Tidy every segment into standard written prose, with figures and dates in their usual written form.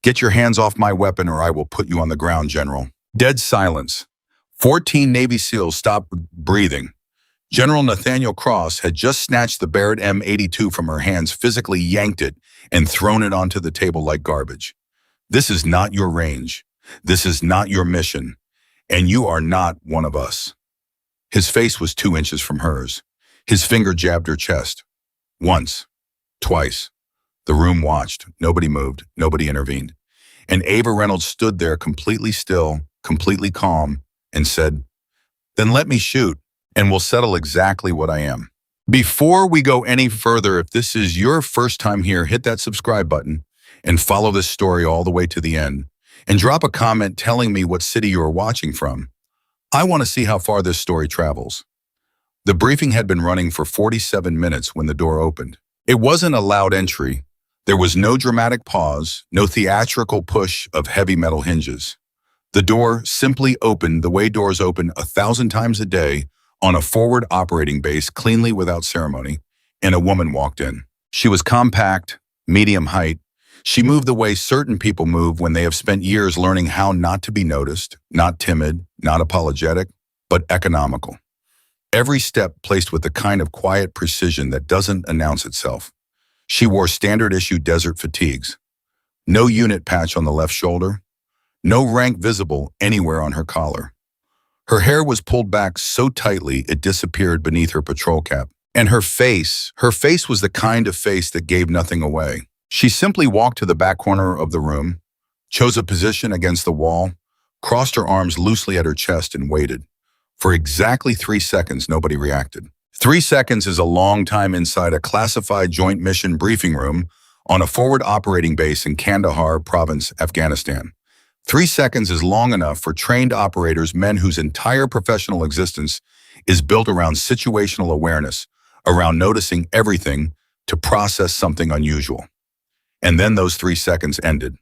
Get your hands off my weapon or I will put you on the ground, General. Dead silence. 14 Navy SEALs stopped breathing. General Nathaniel Cross had just snatched the Barrett M82 from her hands, physically yanked it, and thrown it onto the table like garbage. This is not your range. This is not your mission. And you are not one of us. His face was 2 inches from hers. His finger jabbed her chest. Once. Twice. The room watched. Nobody moved. Nobody intervened. And Ava Reynolds stood there completely still, completely calm, and said, "Then let me shoot, and we'll settle exactly what I am." Before we go any further, if this is your first time here, hit that subscribe button and follow this story all the way to the end. And drop a comment telling me what city you are watching from. I want to see how far this story travels. The briefing had been running for 47 minutes when the door opened. It wasn't a loud entry. There was no dramatic pause, no theatrical push of heavy metal hinges. The door simply opened the way doors open 1,000 times a day on a forward operating base, cleanly without ceremony, and a woman walked in. She was compact, medium height. She moved the way certain people move when they have spent years learning how not to be noticed, not timid, not apologetic, but economical. Every step placed with the kind of quiet precision that doesn't announce itself. She wore standard-issue desert fatigues. No unit patch on the left shoulder. No rank visible anywhere on her collar. Her hair was pulled back so tightly it disappeared beneath her patrol cap. And her face was the kind of face that gave nothing away. She simply walked to the back corner of the room, chose a position against the wall, crossed her arms loosely at her chest, and waited. For exactly 3 seconds, nobody reacted. 3 seconds is a long time inside a classified joint mission briefing room on a forward operating base in Kandahar province, Afghanistan. 3 seconds is long enough for trained operators, men whose entire professional existence is built around situational awareness, around noticing everything to process something unusual. And then those 3 seconds ended.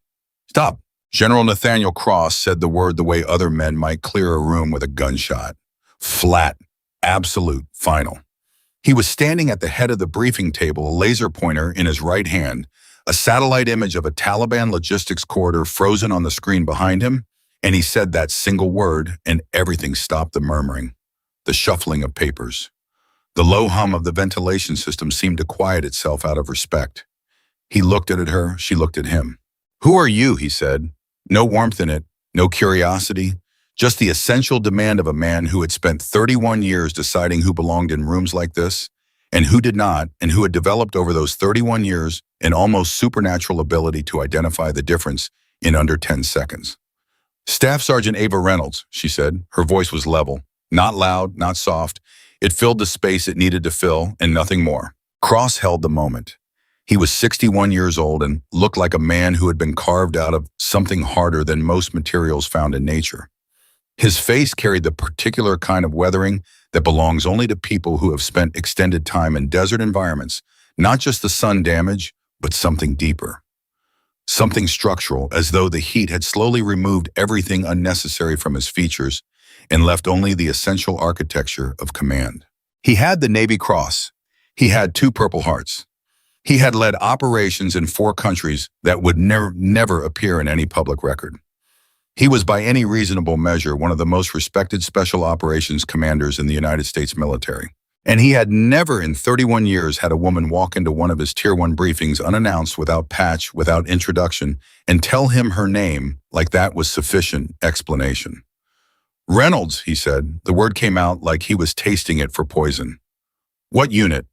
"Stop." General Nathaniel Cross said the word the way other men might clear a room with a gunshot. Flat, absolute, final. He was standing at the head of the briefing table, a laser pointer in his right hand, a satellite image of a Taliban logistics corridor frozen on the screen behind him, and he said that single word, and everything stopped. The murmuring, the shuffling of papers. The low hum of the ventilation system seemed to quiet itself out of respect. He looked at her, she looked at him. "Who are you?" he said. No warmth in it, no curiosity, just the essential demand of a man who had spent 31 years deciding who belonged in rooms like this, and who did not, and who had developed over those 31 years an almost supernatural ability to identify the difference in under 10 seconds. "Staff Sergeant Ava Reynolds," she said. Her voice was level, not loud, not soft. It filled the space it needed to fill, and nothing more. Cross held the moment. He was 61 years old and looked like a man who had been carved out of something harder than most materials found in nature. His face carried the particular kind of weathering that belongs only to people who have spent extended time in desert environments, not just the sun damage, but something deeper. Something structural, as though the heat had slowly removed everything unnecessary from his features and left only the essential architecture of command. He had the Navy Cross. He had 2 Purple Hearts. He had led operations in 4 countries that would never appear in any public record. He was by any reasonable measure one of the most respected special operations commanders in the United States military. And he had never in 31 years had a woman walk into one of his Tier 1 briefings unannounced, without patch, without introduction, and tell him her name like that was sufficient explanation. "Reynolds," he said. The word came out like he was tasting it for poison. "What unit?"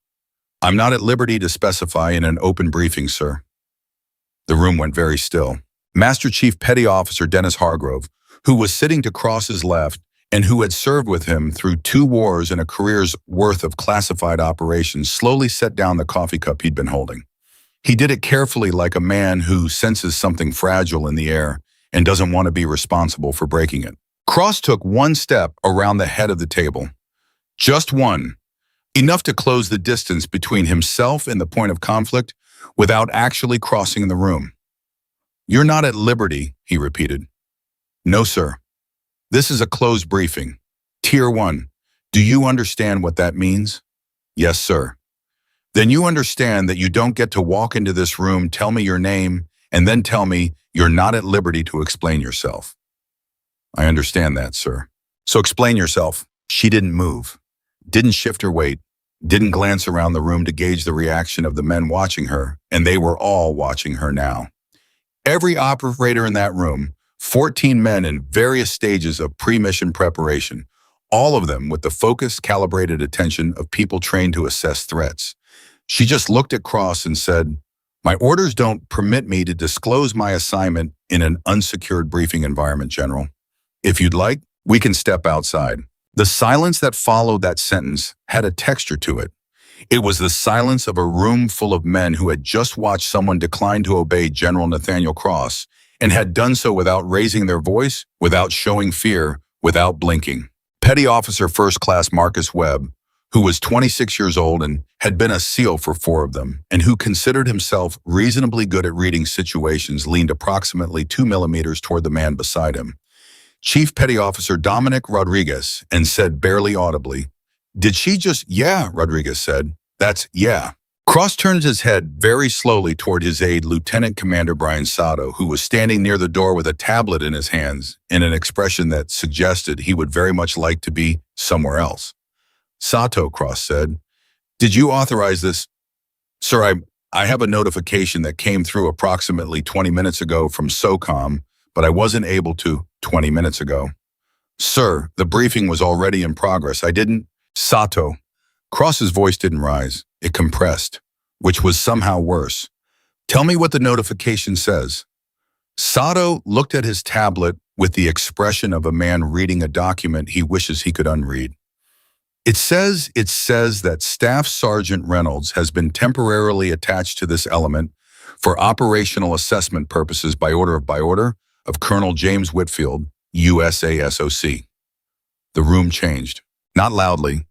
"I'm not at liberty to specify in an open briefing, sir." The room went very still. Master Chief Petty Officer Dennis Hargrove, who was sitting to Cross's left and who had served with him through 2 wars and a career's worth of classified operations, slowly set down the coffee cup he'd been holding. He did it carefully, like a man who senses something fragile in the air and doesn't want to be responsible for breaking it. Cross took 1 step around the head of the table. Just one. Enough to close the distance between himself and the point of conflict without actually crossing the room. "You're not at liberty," he repeated. "No, sir. This is a closed briefing. Tier 1. Do you understand what that means?" "Yes, sir." "Then you understand that you don't get to walk into this room, tell me your name, and then tell me You're not at liberty to explain yourself. I understand that, sir. So explain yourself. She didn't move, didn't shift her weight, didn't glance around the room to gauge the reaction of the men watching her, and they were all watching her now. Every operator in that room, 14 men in various stages of pre-mission preparation, all of them with the focused, calibrated attention of people trained to assess threats. She just looked at Cross and said, "My orders don't permit me to disclose my assignment in an unsecured briefing environment, General. If you'd like, we can step outside." The silence that followed that sentence had a texture to it. It was the silence of a room full of men who had just watched someone decline to obey General Nathaniel Cross and had done so without raising their voice, without showing fear, without blinking. Petty Officer First Class Marcus Webb, who was 26 years old and had been a SEAL for 4 of them, and who considered himself reasonably good at reading situations, leaned approximately 2 millimeters toward the man beside him, Chief Petty Officer Dominic Rodriguez, and said barely audibly, "Did she just—" "Yeah," Rodriguez said. "That's yeah." Cross turned his head very slowly toward his aide, Lieutenant Commander Brian Sato, who was standing near the door with a tablet in his hands in an expression that suggested he would very much like to be somewhere else. "Sato," Cross said, "did you authorize this?" "Sir, I have a notification that came through approximately 20 minutes ago from SOCOM, but I wasn't able to 20 minutes ago." "Sir, the briefing was already in progress. I didn't—" "Sato." Cross's voice didn't rise. It compressed, which was somehow worse. "Tell me what the notification says." Sato looked at his tablet with the expression of a man reading a document he wishes he could unread. It says that Staff Sergeant Reynolds has been temporarily attached to this element for operational assessment purposes by order of Colonel James Whitfield, USASOC. The room changed. Not loudly,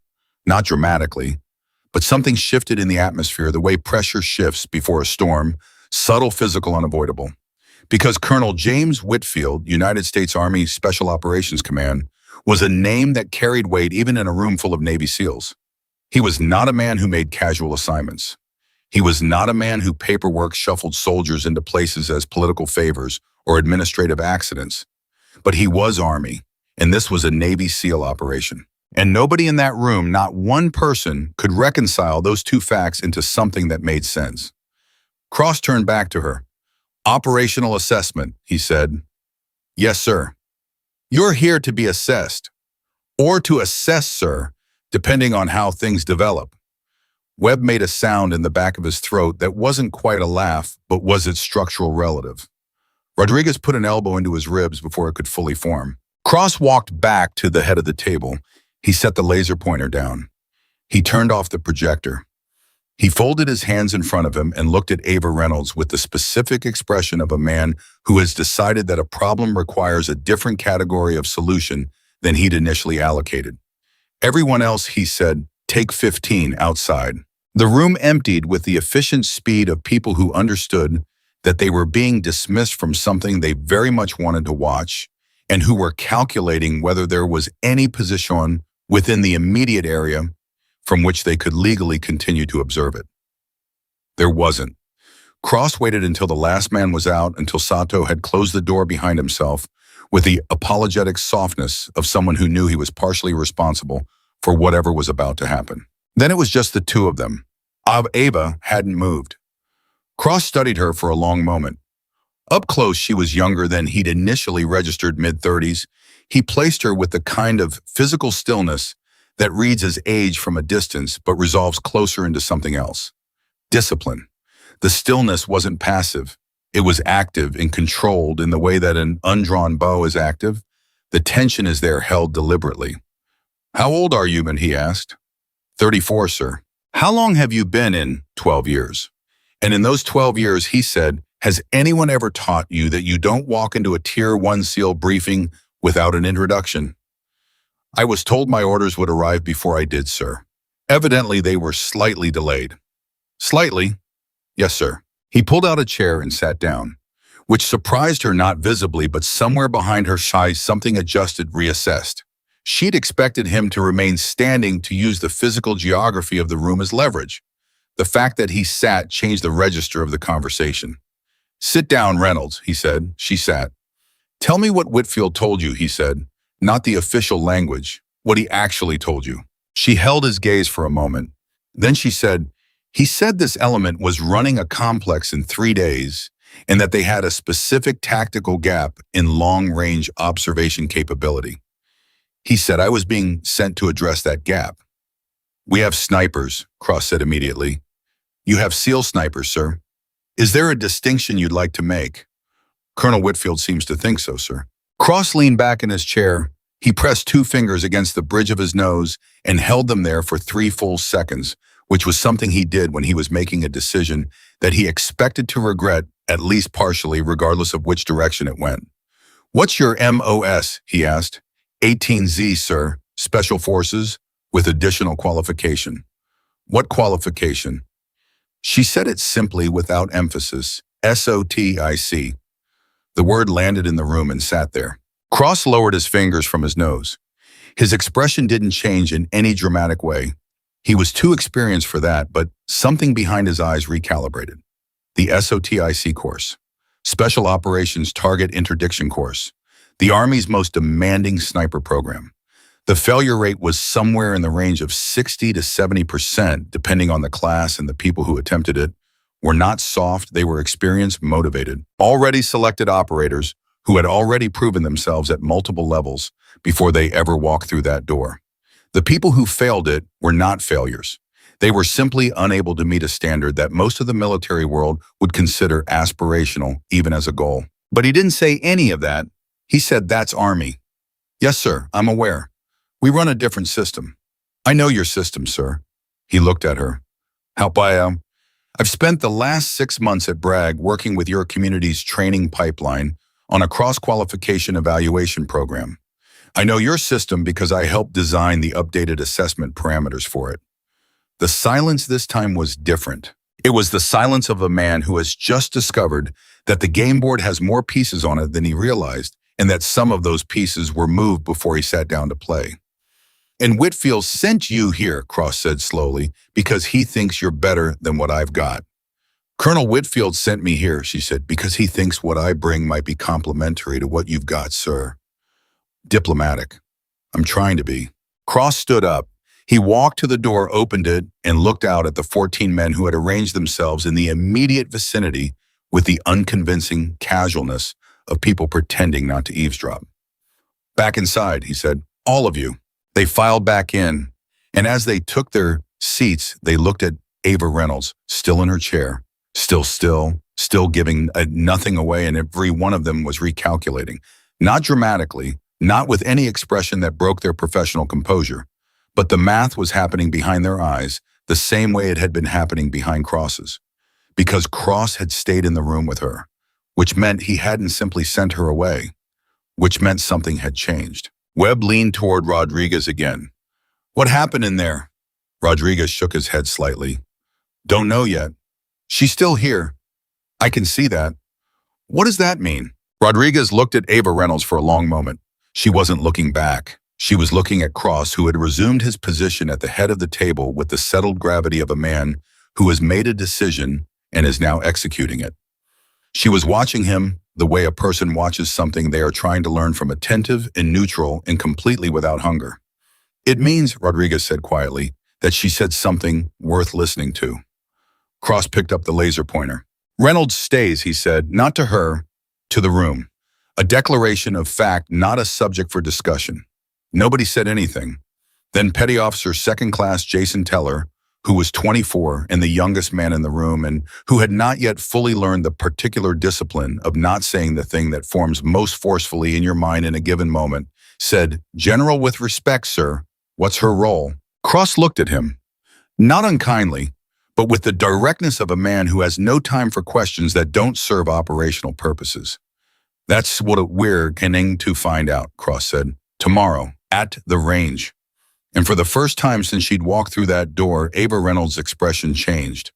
not dramatically, but something shifted in the atmosphere, the way pressure shifts before a storm, subtle, physical, unavoidable. Because Colonel James Whitfield, United States Army Special Operations Command, was a name that carried weight even in a room full of Navy SEALs. He was not a man who made casual assignments. He was not a man who paperwork shuffled soldiers into places as political favors or administrative accidents. But he was Army, and this was a Navy SEAL operation. And nobody in that room, not one person, could reconcile those two facts into something that made sense. Cross turned back to her. "Operational assessment," he said. "Yes, sir. You're here to be assessed. Or to assess, sir, depending on how things develop." Webb made a sound in the back of his throat that wasn't quite a laugh, but was its structural relative. Rodriguez put an elbow into his ribs before it could fully form. Cross walked back to the head of the table. He set the laser pointer down. He turned off the projector. He folded his hands in front of him and looked at Ava Reynolds with the specific expression of a man who has decided that a problem requires a different category of solution than he'd initially allocated. "Everyone else," he said, "take 15 outside." The room emptied with the efficient speed of people who understood that they were being dismissed from something they very much wanted to watch and who were calculating whether there was any position within the immediate area from which they could legally continue to observe it. There wasn't. Cross waited until the last man was out, until Sato had closed the door behind himself with the apologetic softness of someone who knew he was partially responsible for whatever was about to happen. Then it was just the two of them. Ava hadn't moved. Cross studied her for a long moment. Up close, she was younger than he'd initially registered, mid-30s. He placed her with the kind of physical stillness that reads as age from a distance but resolves closer into something else. Discipline. The stillness wasn't passive. It was active and controlled in the way that an undrawn bow is active. The tension is there, held deliberately. "How old are you?" he asked. 34, sir. "How long have you been in?" 12 years. "And in those 12 years," he said, "has anyone ever taught you that you don't walk into a Tier 1 SEAL briefing without an introduction?" "I was told my orders would arrive before I did, sir." Evidently, they were slightly delayed. "Slightly?" "Yes, sir." He pulled out a chair and sat down, which surprised her, not visibly, but somewhere behind her eyes something adjusted, reassessed. She'd expected him to remain standing, to use the physical geography of the room as leverage. The fact that he sat changed the register of the conversation. Sit down, Reynolds, he said. She sat. Tell me what Whitfield told you, he said. Not the official language, what he actually told you. She held his gaze for a moment. Then she said, he said this element was running a complex in 3 days and that they had a specific tactical gap in long-range observation capability. He said I was being sent to address that gap. We have snipers, Cross said immediately. You have SEAL snipers, sir. Is there a distinction you'd like to make? Colonel Whitfield seems to think so, sir. Cross leaned back in his chair. He pressed 2 fingers against the bridge of his nose and held them there for 3 full seconds, which was something he did when he was making a decision that he expected to regret, at least partially, regardless of which direction it went. What's your MOS? He asked. 18Z, sir. Special Forces, with additional qualification. What qualification? She said it simply without emphasis. SOTIC. The word landed in the room and sat there. Cross lowered his fingers from his nose. His expression didn't change in any dramatic way. He was too experienced for that, but something behind his eyes recalibrated. The SOTIC course. Special Operations Target Interdiction Course. The Army's most demanding sniper program. The failure rate was somewhere in the range of 60 to 70%, depending on the class and the people who attempted it. Were not soft, they were experienced, motivated. Already selected operators who had already proven themselves at multiple levels before they ever walked through that door. The people who failed it were not failures. They were simply unable to meet a standard that most of the military world would consider aspirational, even as a goal. But he didn't say any of that. He said, that's Army. Yes, sir, I'm aware. We run a different system. I know your system, sir. He looked at her. I've spent the last 6 months at Bragg working with your community's training pipeline on a cross-qualification evaluation program. I know your system because I helped design the updated assessment parameters for it. The silence this time was different. It was the silence of a man who has just discovered that the game board has more pieces on it than he realized, and that some of those pieces were moved before he sat down to play. And Whitfield sent you here, Cross said slowly, because he thinks you're better than what I've got. Colonel Whitfield sent me here, she said, because he thinks what I bring might be complementary to what you've got, sir. Diplomatic. I'm trying to be. Cross stood up. He walked to the door, opened it, and looked out at the 14 men who had arranged themselves in the immediate vicinity with the unconvincing casualness of people pretending not to eavesdrop. Back inside, he said, all of you. They filed back in, and as they took their seats, they looked at Ava Reynolds, still in her chair, still giving nothing away, and every one of them was recalculating. Not dramatically, not with any expression that broke their professional composure, but the math was happening behind their eyes the same way it had been happening behind Cross's. Because Cross had stayed in the room with her, which meant he hadn't simply sent her away, which meant something had changed. Webb leaned toward Rodriguez again. What happened in there? Rodriguez shook his head slightly. Don't know yet. She's still here. I can see that. What does that mean? Rodriguez looked at Ava Reynolds for a long moment. She wasn't looking back. She was looking at Cross, who had resumed his position at the head of the table with the settled gravity of a man who has made a decision and is now executing it. She was watching him the way a person watches something they are trying to learn from, attentive and neutral and completely without hunger. It means, Rodriguez said quietly, that she said something worth listening to. Cross picked up the laser pointer. Reynolds stays, he said, not to her, to the room. A declaration of fact, not a subject for discussion. Nobody said anything. Then Petty Officer Second Class Jason Teller, who was 24 and the youngest man in the room and who had not yet fully learned the particular discipline of not saying the thing that forms most forcefully in your mind in a given moment, said, General, with respect, sir, what's her role? Cross looked at him, not unkindly, but with the directness of a man who has no time for questions that don't serve operational purposes. That's what we're going to find out, Cross said, tomorrow, at the range. And for the first time since she'd walked through that door, Ava Reynolds' expression changed.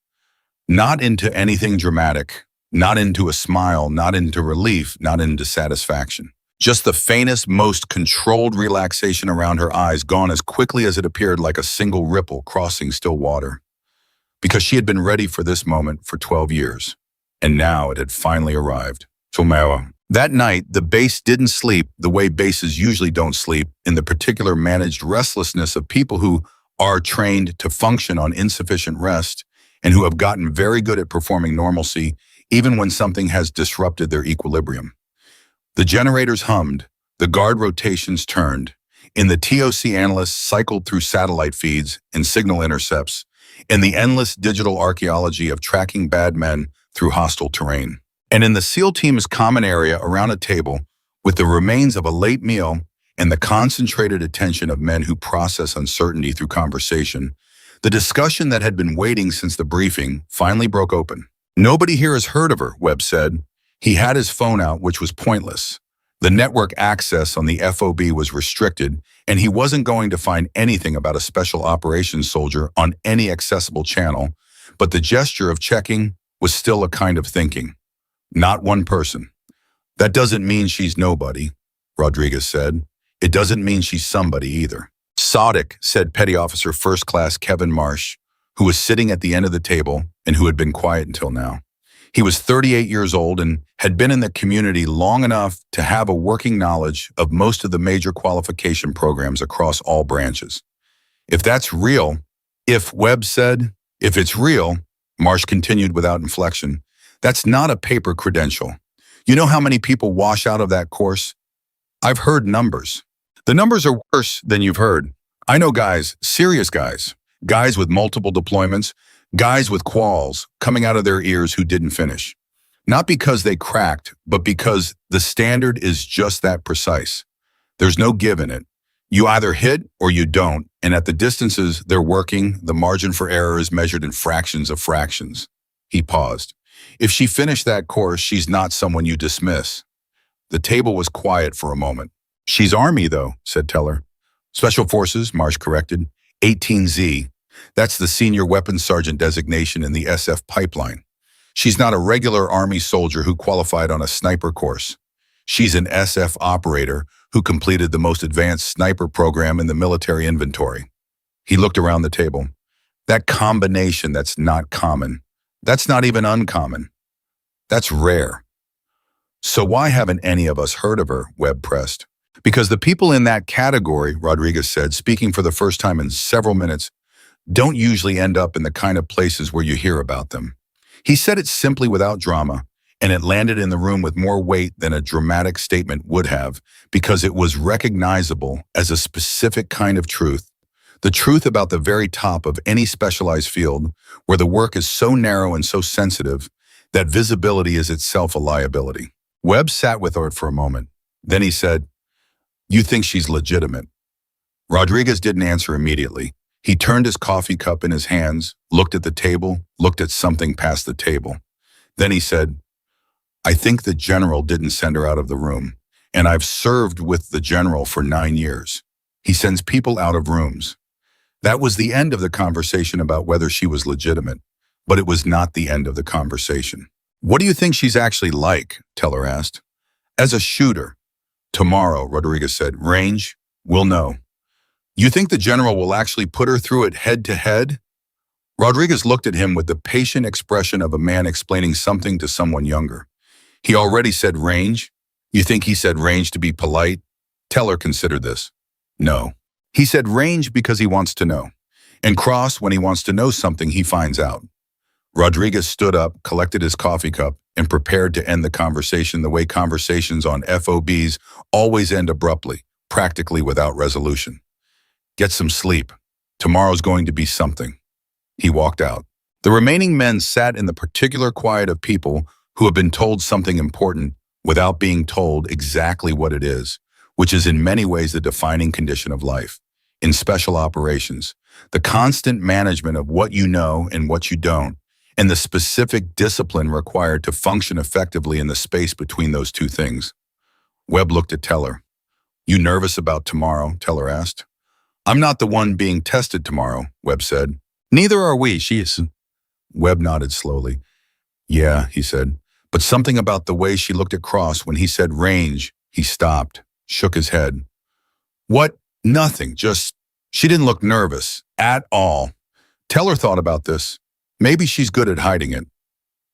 Not into anything dramatic, not into a smile, not into relief, not into satisfaction. Just the faintest, most controlled relaxation around her eyes, gone as quickly as it appeared, like a single ripple crossing still water. Because she had been ready for this moment for 12 years. And now it had finally arrived. Tomorrow. That night, the base didn't sleep the way bases usually don't sleep, in the particular managed restlessness of people who are trained to function on insufficient rest and who have gotten very good at performing normalcy even when something has disrupted their equilibrium. The generators hummed, the guard rotations turned, and the TOC analysts cycled through satellite feeds and signal intercepts, and the endless digital archaeology of tracking bad men through hostile terrain. And in the SEAL team's common area around a table, with the remains of a late meal and the concentrated attention of men who process uncertainty through conversation, the discussion that had been waiting since the briefing finally broke open. "Nobody here has heard of her," Webb said. He had his phone out, which was pointless. The network access on the FOB was restricted, and he wasn't going to find anything about a special operations soldier on any accessible channel, but the gesture of checking was still a kind of thinking. Not one person. "That doesn't mean she's nobody," Rodriguez said. "It doesn't mean she's somebody either." "Sodic," said Petty Officer First Class Kevin Marsh, who was sitting at the end of the table and who had been quiet until now. He was 38 years old and had been in the community long enough to have a working knowledge of most of the major qualification programs across all branches. "If that's real," Webb said, "if it's real," Marsh continued without inflection, "that's not a paper credential. You know how many people wash out of that course? I've heard numbers. The numbers are worse than you've heard. I know guys, serious guys with multiple deployments, guys with quals coming out of their ears who didn't finish. Not because they cracked, but because the standard is just that precise. There's no give in it. You either hit or you don't, and at the distances they're working, the margin for error is measured in fractions of fractions." He paused. "If she finished that course, she's not someone you dismiss." The table was quiet for a moment. "She's Army, though," said Teller. "Special Forces," Marsh corrected. 18Z. That's the senior weapons sergeant designation in the SF pipeline. She's not a regular Army soldier who qualified on a sniper course. She's an SF operator who completed the most advanced sniper program in the military inventory. He looked around the table. "That combination, that's not common. That's not even uncommon. That's rare." "So why haven't any of us heard of her?" Webb pressed. "Because the people in that category," Rodriguez said, speaking for the first time in several minutes, "don't usually end up in the kind of places where you hear about them." He said it simply without drama, and it landed in the room with more weight than a dramatic statement would have, because it was recognizable as a specific kind of truth. The truth about the very top of any specialized field, where the work is so narrow and so sensitive that visibility is itself a liability. Webb sat with her for a moment. Then he said, "You think she's legitimate?" Rodriguez didn't answer immediately. He turned his coffee cup in his hands, looked at the table, looked at something past the table. Then he said, "I think the general didn't send her out of the room, and I've served with the general for 9 years. He sends people out of rooms." That was the end of the conversation about whether she was legitimate, but it was not the end of the conversation. "What do you think she's actually like?" Teller asked. "As a shooter." "Tomorrow," Rodriguez said. "Range? We'll know." "You think the general will actually put her through it head to head?" Rodriguez looked at him with the patient expression of a man explaining something to someone younger. "He already said range? You think he said range to be polite?" Teller considered this. "No. He said range because he wants to know. And cross, when he wants to know something, he finds out." Rodriguez stood up, collected his coffee cup, and prepared to end the conversation the way conversations on FOBs always end abruptly, practically without resolution. "Get some sleep. Tomorrow's going to be something." He walked out. The remaining men sat in the particular quiet of people who have been told something important without being told exactly what it is, which is in many ways the defining condition of life. In special operations, the constant management of what you know and what you don't, and the specific discipline required to function effectively in the space between those two things. Webb looked at Teller. "You nervous about tomorrow?" Teller asked. "I'm not the one being tested tomorrow," Webb said. "Neither are we, she is." Webb nodded slowly. "Yeah," he said, but something about the way she looked at Cross when he said range, he stopped, shook his head. "What? Nothing, just..." She didn't look nervous, at all. Teller thought about this. Maybe she's good at hiding it.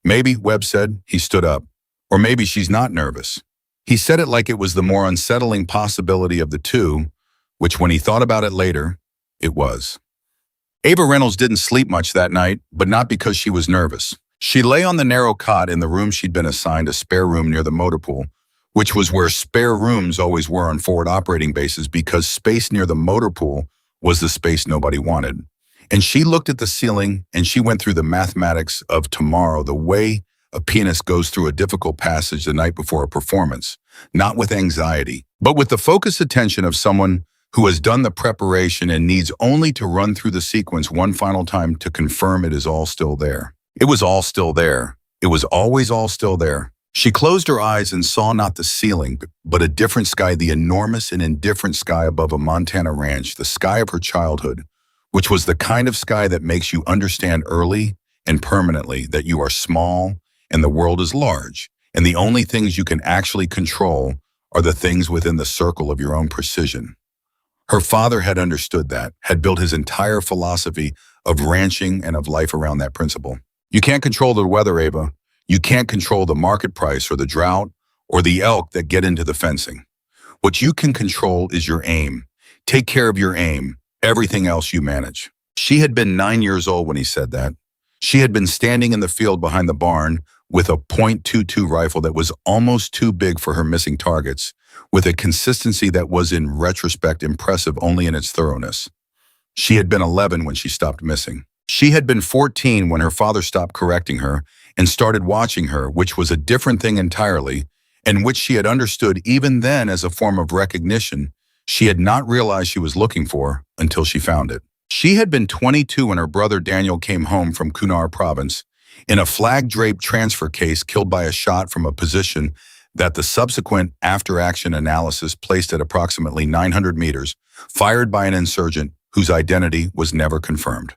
Maybe, Webb said. He stood up. Or maybe she's not nervous. He said it like it was the more unsettling possibility of the two, which when he thought about it later, it was. Ava Reynolds didn't sleep much that night, but not because she was nervous. She lay on the narrow cot in the room she'd been assigned, a spare room near the motor pool, which was where spare rooms always were on forward operating bases because space near the motor pool was the space nobody wanted. And she looked at the ceiling and she went through the mathematics of tomorrow, the way a pianist goes through a difficult passage the night before a performance, not with anxiety, but with the focused attention of someone who has done the preparation and needs only to run through the sequence one final time to confirm it is all still there. It was all still there. It was always all still there. She closed her eyes and saw not the ceiling, but a different sky, the enormous and indifferent sky above a Montana ranch, the sky of her childhood, which was the kind of sky that makes you understand early and permanently that you are small and the world is large, and the only things you can actually control are the things within the circle of your own precision. Her father had understood that, had built his entire philosophy of ranching and of life around that principle. You can't control the weather, Ava. You can't control the market price or the drought or the elk that get into the fencing. What you can control is your aim. Take care of your aim. Everything else you manage. She had been 9 years old when he said that. She had been standing in the field behind the barn with a .22 rifle that was almost too big for her missing targets, with a consistency that was in retrospect impressive only in its thoroughness. She had been 11 when she stopped missing. She had been 14 when her father stopped correcting her and started watching her, which was a different thing entirely, and which she had understood even then as a form of recognition she had not realized she was looking for until she found it. She had been 22 when her brother Daniel came home from Kunar province in a flag-draped transfer case, killed by a shot from a position that the subsequent after-action analysis placed at approximately 900 meters, fired by an insurgent whose identity was never confirmed.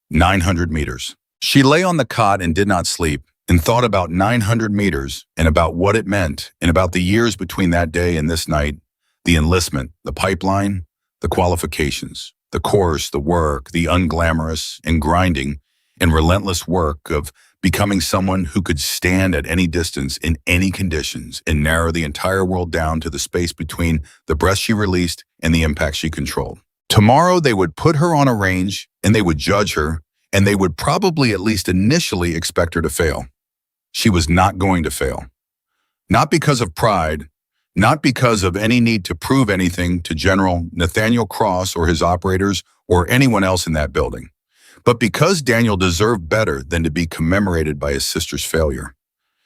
900 meters. She lay on the cot and did not sleep, and thought about 900 meters and about what it meant and about the years between that day and this night, the enlistment, the pipeline, the qualifications, the course, the work, the unglamorous and grinding and relentless work of becoming someone who could stand at any distance in any conditions and narrow the entire world down to the space between the breath she released and the impact she controlled. Tomorrow they would put her on a range and they would judge her, and they would probably at least initially expect her to fail. She was not going to fail. Not because of pride, not because of any need to prove anything to General Nathaniel Cross or his operators or anyone else in that building, but because Daniel deserved better than to be commemorated by his sister's failure.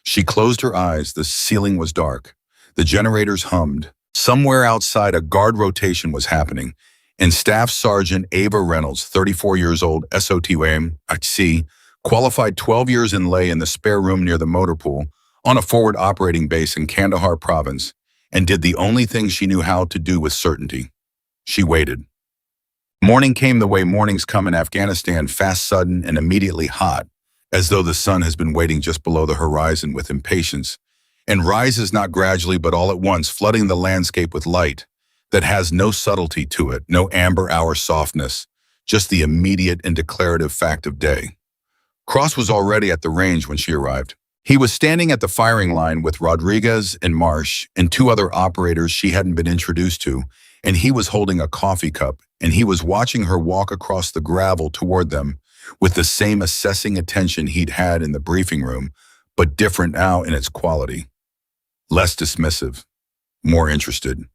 She closed her eyes. The ceiling was dark. The generators hummed. Somewhere outside, a guard rotation was happening, and Staff Sergeant Ava Reynolds, 34 years old, SOTM, qualified 12 years in lay in the spare room near the motor pool on a forward operating base in Kandahar province, and did the only thing she knew how to do with certainty. She waited. Morning came the way mornings come in Afghanistan, fast, sudden, and immediately hot, as though the sun has been waiting just below the horizon with impatience, and rises not gradually but all at once, flooding the landscape with light that has no subtlety to it, no amber hour softness, just the immediate and declarative fact of day. Cross was already at the range when she arrived. He was standing at the firing line with Rodriguez and Marsh and two other operators she hadn't been introduced to, and he was holding a coffee cup, and he was watching her walk across the gravel toward them with the same assessing attention he'd had in the briefing room, but different now in its quality. Less dismissive, more interested.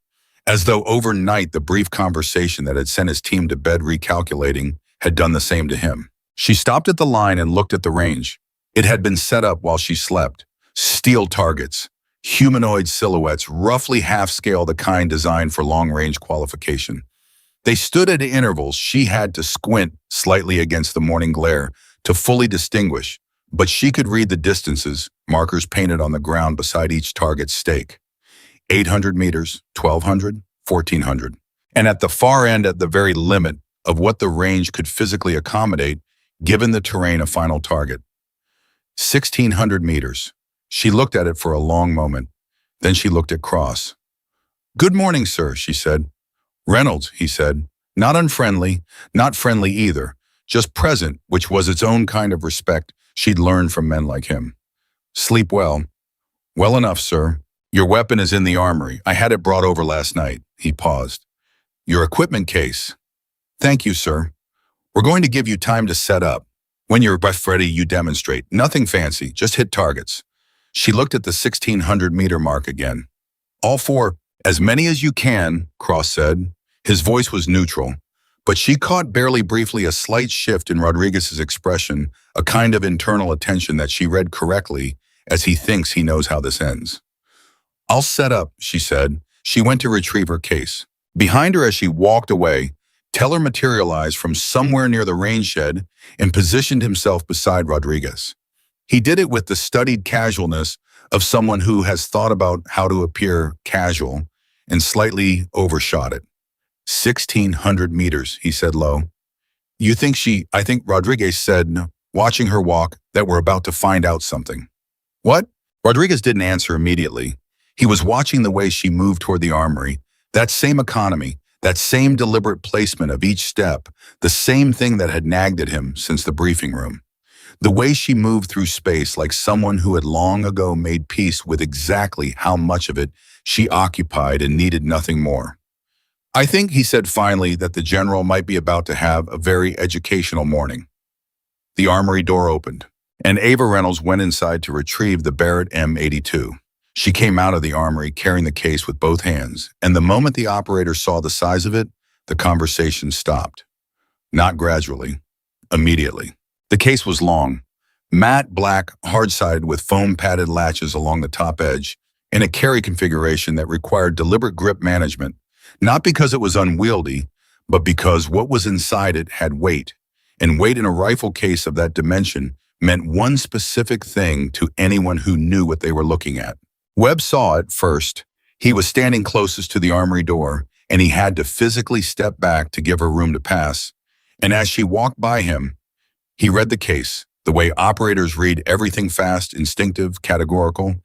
As though overnight the brief conversation that had sent his team to bed recalculating had done the same to him. She stopped at the line and looked at the range. It had been set up while she slept. Steel targets, humanoid silhouettes, roughly half-scale, the kind designed for long-range qualification. They stood at intervals. She had to squint slightly against the morning glare to fully distinguish, but she could read the distances, markers painted on the ground beside each target's stake. 800 meters, 1,200, 1,400. And at the far end, at the very limit of what the range could physically accommodate, given the terrain, a final target. 1,600 meters. She looked at it for a long moment. Then she looked at Cross. "Good morning, sir," she said. "Reynolds," he said. Not unfriendly, not friendly either, just present, which was its own kind of respect she'd learned from men like him. Sleep well. Well enough, sir. Your weapon is in the armory. I had it brought over last night. He paused. Your equipment case. Thank you, sir. We're going to give you time to set up. When you're ready, you demonstrate. Nothing fancy, just hit targets. She looked at the 1,600-meter mark again. All four, as many as you can, Cross said. His voice was neutral, but she caught barely briefly a slight shift in Rodriguez's expression, a kind of internal attention that she read correctly as he thinks he knows how this ends. I'll set up, she said. She went to retrieve her case. Behind her as she walked away, Teller materialized from somewhere near the range shed and positioned himself beside Rodriguez. He did it with the studied casualness of someone who has thought about how to appear casual and slightly overshot it. 1,600 meters, he said low. I think Rodriguez said, watching her walk, that we're about to find out something. What? Rodriguez didn't answer immediately. He was watching the way she moved toward the armory, that same economy, that same deliberate placement of each step, the same thing that had nagged at him since the briefing room. The way she moved through space like someone who had long ago made peace with exactly how much of it she occupied and needed nothing more. I think, he said finally, that the general might be about to have a very educational morning. The armory door opened, and Ava Reynolds went inside to retrieve the Barrett M82. She came out of the armory carrying the case with both hands, and the moment the operator saw the size of it, the conversation stopped. Not gradually, immediately. The case was long, matte black, hard-sided with foam-padded latches along the top edge, in a carry configuration that required deliberate grip management, not because it was unwieldy, but because what was inside it had weight, and weight in a rifle case of that dimension meant one specific thing to anyone who knew what they were looking at. Webb saw it first. He was standing closest to the armory door, and he had to physically step back to give her room to pass. And as she walked by him, he read the case, the way operators read everything fast, instinctive, categorical.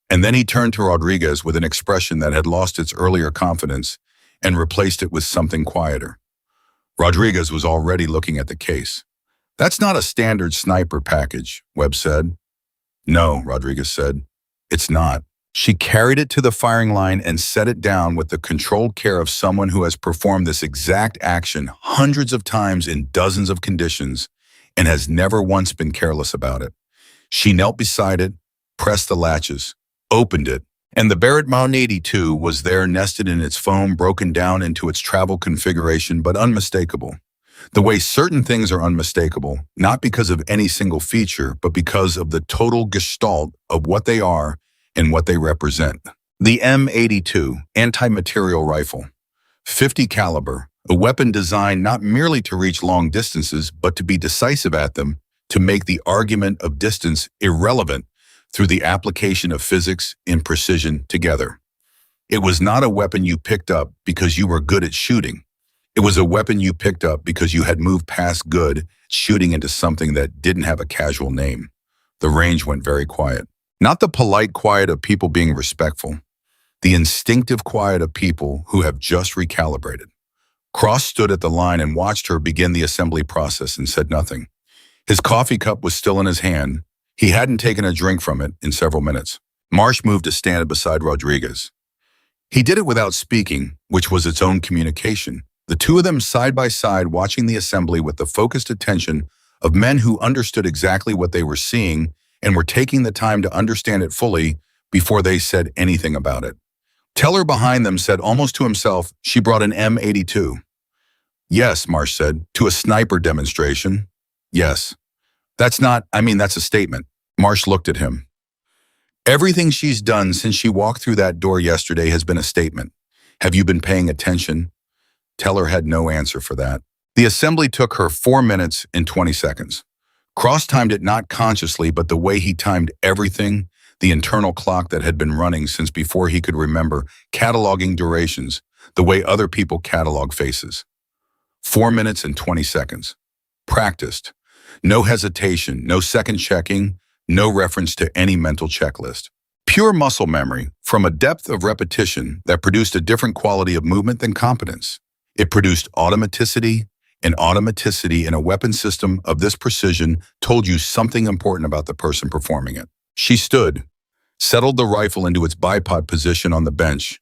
And then he turned to Rodriguez with an expression that had lost its earlier confidence and replaced it with something quieter. Rodriguez was already looking at the case. That's not a standard sniper package, Webb said. No, Rodriguez said. It's not. She carried it to the firing line and set it down with the controlled care of someone who has performed this exact action hundreds of times in dozens of conditions and has never once been careless about it. She knelt beside it, pressed the latches, opened it, and the Barrett M82 was there nested in its foam, broken down into its travel configuration, but unmistakable. The way certain things are unmistakable, not because of any single feature, but because of the total gestalt of what they are and what they represent. The M82, anti-material rifle. 50 caliber, a weapon designed not merely to reach long distances, but to be decisive at them, to make the argument of distance irrelevant through the application of physics and precision together. It was not a weapon you picked up because you were good at shooting. It was a weapon you picked up because you had moved past good, shooting into something that didn't have a casual name. The range went very quiet. Not the polite quiet of people being respectful. The instinctive quiet of people who have just recalibrated. Cross stood at the line and watched her begin the assembly process and said nothing. His coffee cup was still in his hand. He hadn't taken a drink from it in several minutes. Marsh moved to stand beside Rodriguez. He did it without speaking, which was its own communication. The two of them side by side watching the assembly with the focused attention of men who understood exactly what they were seeing and were taking the time to understand it fully before they said anything about it. Teller behind them said almost to himself, she brought an M82. Yes, Marsh said, to a sniper demonstration. Yes. That's a statement. Marsh looked at him. Everything she's done since she walked through that door yesterday has been a statement. Have you been paying attention? Teller had no answer for that. The assembly took her 4 minutes and 20 seconds. Cross timed it not consciously, but the way he timed everything, the internal clock that had been running since before he could remember, cataloging durations, the way other people catalog faces. 4 minutes and 20 seconds. Practiced. No hesitation, no second checking, no reference to any mental checklist. Pure muscle memory from a depth of repetition that produced a different quality of movement than competence. It produced automaticity, and automaticity in a weapon system of this precision told you something important about the person performing it. She stood, settled the rifle into its bipod position on the bench,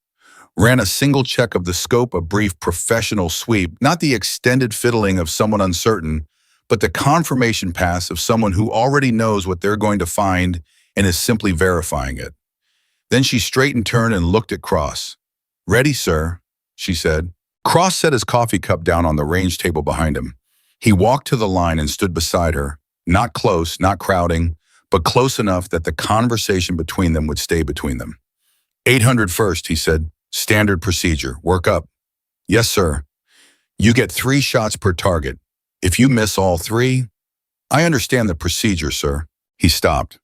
ran a single check of the scope, a brief professional sweep, not the extended fiddling of someone uncertain, but the confirmation pass of someone who already knows what they're going to find and is simply verifying it. Then she straightened, turned, and looked at Cross. "Ready, sir," she said. Cross set his coffee cup down on the range table behind him. He walked to the line and stood beside her, not close, not crowding, but close enough that the conversation between them would stay between them. 800 first, he said. "Standard procedure. Work up." "Yes, sir." "You get 3 shots per target. If you miss all 3, I understand the procedure, sir." He stopped,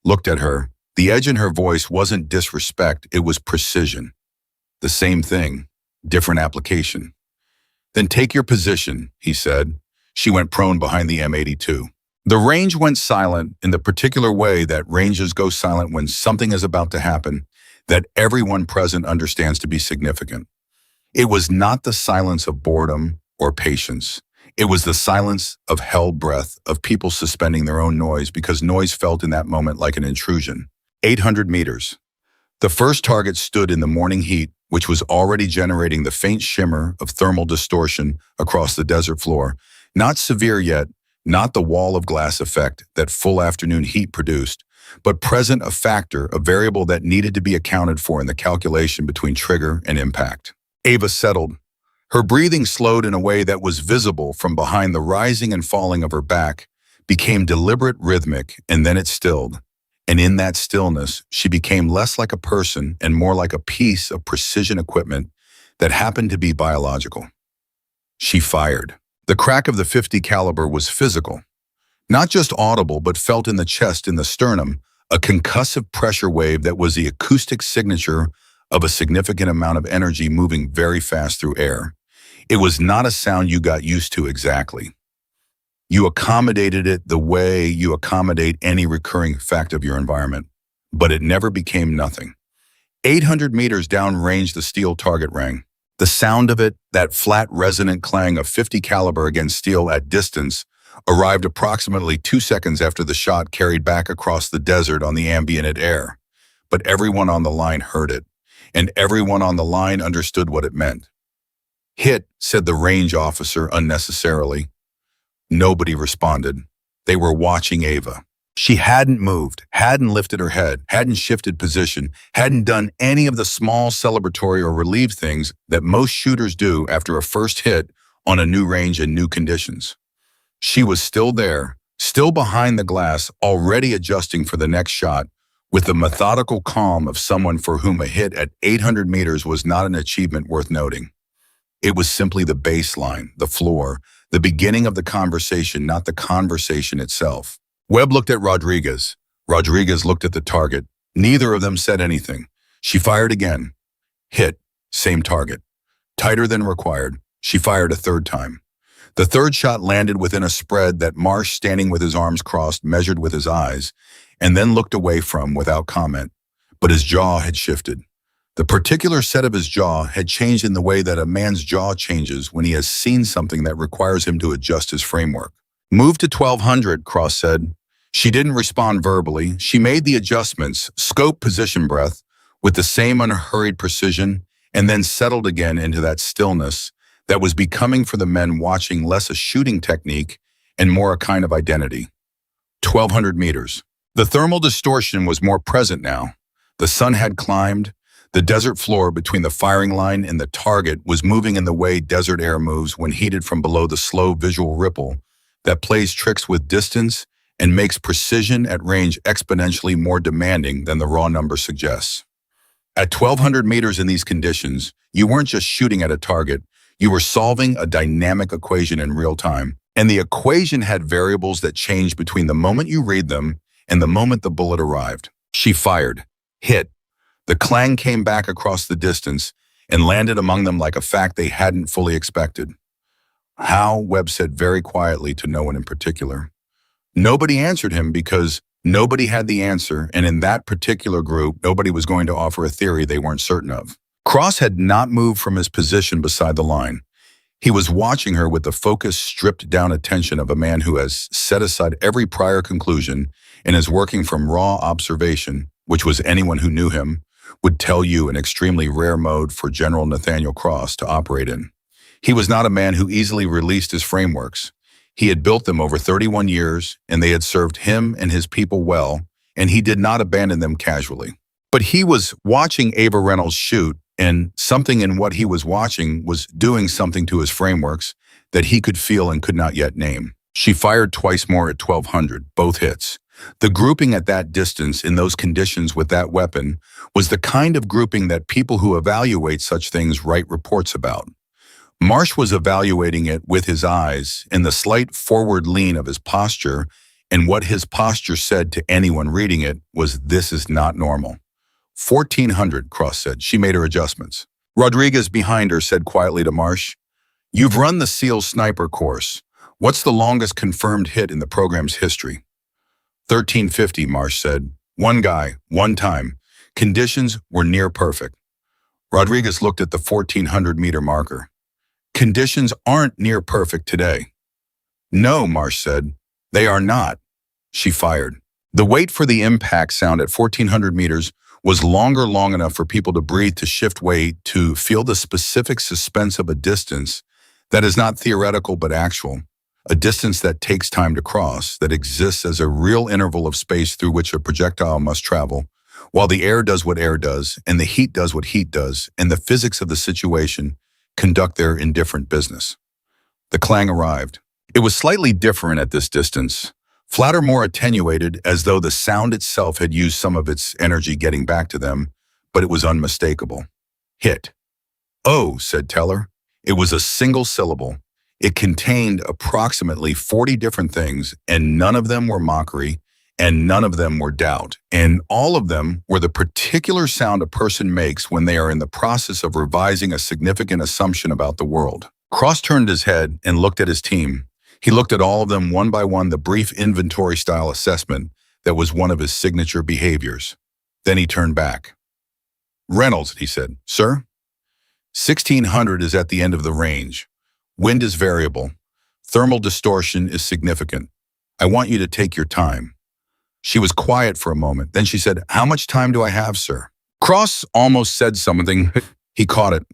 looked at her. The edge in her voice wasn't disrespect, it was precision. The same thing, different application. "Then take your position," he said. She went prone behind the M82. The range went silent in the particular way that ranges go silent when something is about to happen that everyone present understands to be significant. It was not the silence of boredom or patience. It was the silence of held breath, of people suspending their own noise because noise felt in that moment like an intrusion. 800 meters. The first target stood in the morning heat, which was already generating the faint shimmer of thermal distortion across the desert floor. Not severe yet, not the wall of glass effect that full afternoon heat produced, but present, a factor, a variable that needed to be accounted for in the calculation between trigger and impact. Ava settled. Her breathing slowed in a way that was visible from behind the rising and falling of her back, became deliberate, rhythmic, and then it stilled. And in that stillness, she became less like a person and more like a piece of precision equipment that happened to be biological. She fired. The crack of the .50 caliber was physical, not just audible, but felt in the chest, in the sternum, a concussive pressure wave that was the acoustic signature of a significant amount of energy moving very fast through air. It was not a sound you got used to exactly. You accommodated it the way you accommodate any recurring fact of your environment, but it never became nothing. 800 meters downrange, the steel target rang. The sound of it, that flat resonant clang of .50 caliber against steel at distance, arrived approximately 2 seconds after the shot carried back across the desert on the ambient air. But everyone on the line heard it, and everyone on the line understood what it meant. "Hit," said the range officer unnecessarily. Nobody responded. They were watching Ava. She hadn't moved, hadn't lifted her head, hadn't shifted position, hadn't done any of the small celebratory or relieved things that most shooters do after a first hit on a new range and new conditions. She was still there, still behind the glass, already adjusting for the next shot, with the methodical calm of someone for whom a hit at 800 meters was not an achievement worth noting. It was simply the baseline, the floor, the beginning of the conversation, not the conversation itself. Webb looked at Rodriguez. Rodriguez looked at the target. Neither of them said anything. She fired again. Hit. Same target. Tighter than required. She fired a third time. The third shot landed within a spread that Marsh, standing with his arms crossed, measured with his eyes, and then looked away from without comment. But his jaw had shifted. The particular set of his jaw had changed in the way that a man's jaw changes when he has seen something that requires him to adjust his framework. "Move to 1200, Cross said. She didn't respond verbally. She made the adjustments, scope, position, breath, with the same unhurried precision, and then settled again into that stillness that was becoming for the men watching less a shooting technique and more a kind of identity. 1200 meters. The thermal distortion was more present now. The sun had climbed. The desert floor between the firing line and the target was moving in the way desert air moves when heated from below, the slow visual ripple that plays tricks with distance and makes precision at range exponentially more demanding than the raw number suggests. At 1200 meters in these conditions, you weren't just shooting at a target, you were solving a dynamic equation in real time. And the equation had variables that changed between the moment you read them and the moment the bullet arrived. She fired. Hit. The clang came back across the distance and landed among them like a fact they hadn't fully expected. "How?" Webb said very quietly to no one in particular. Nobody answered him because nobody had the answer, and in that particular group, nobody was going to offer a theory they weren't certain of. Cross had not moved from his position beside the line. He was watching her with the focused, stripped-down attention of a man who has set aside every prior conclusion and is working from raw observation, which was anyone who knew him would tell you an extremely rare mode for General Nathaniel Cross to operate in. He was not a man who easily released his frameworks. He had built them over 31 years, and they had served him and his people well, and he did not abandon them casually. But he was watching Ava Reynolds shoot, and something in what he was watching was doing something to his frameworks that he could feel and could not yet name. She fired twice more at 1200, both hits. The grouping at that distance in those conditions with that weapon was the kind of grouping that people who evaluate such things write reports about. Marsh was evaluating it with his eyes and the slight forward lean of his posture, and what his posture said to anyone reading it was, "This is not normal." 1400, Cross said. She made her adjustments. Rodriguez behind her said quietly to Marsh, "You've run the SEAL sniper course. What's the longest confirmed hit in the program's history?" 1350, Marsh said. "One guy, one time. Conditions were near perfect." Rodriguez looked at the 1400-meter marker. "Conditions aren't near perfect today." "No," Marsh said. "They are not." She fired. The wait for the impact sound at 1400 meters was long enough for people to breathe, to shift weight, to feel the specific suspense of a distance that is not theoretical but actual, a distance that takes time to cross, that exists as a real interval of space through which a projectile must travel, while the air does what air does, and the heat does what heat does, and the physics of the situation conduct their indifferent business. The clang arrived. It was slightly different at this distance, flatter, more attenuated, as though the sound itself had used some of its energy getting back to them, but it was unmistakable. "Hit." "Oh," said Teller. It was a single syllable. It contained approximately 40 different things, and none of them were mockery, and none of them were doubt, and all of them were the particular sound a person makes when they are in the process of revising a significant assumption about the world. Cross turned his head and looked at his team. He looked at all of them one by one, the brief inventory-style assessment that was one of his signature behaviors. Then he turned back. "Reynolds," he said. "Sir?" 1600 is at the end of the range. Wind is variable. Thermal distortion is significant. I want you to take your time." She was quiet for a moment. Then she said, "How much time do I have, sir?" Cross almost said something. He caught it.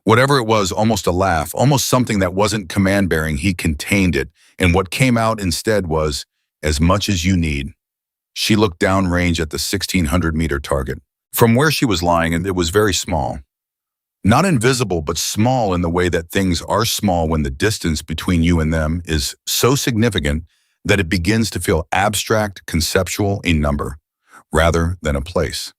Whatever it was, almost a laugh, almost something that wasn't command-bearing. He contained it, and what came out instead was, "As much as you need." She looked downrange at the 1600-meter target. From where she was lying, and it was very small. Not invisible, but small in the way that things are small when the distance between you and them is so significant that it begins to feel abstract, conceptual, a number, rather than a place.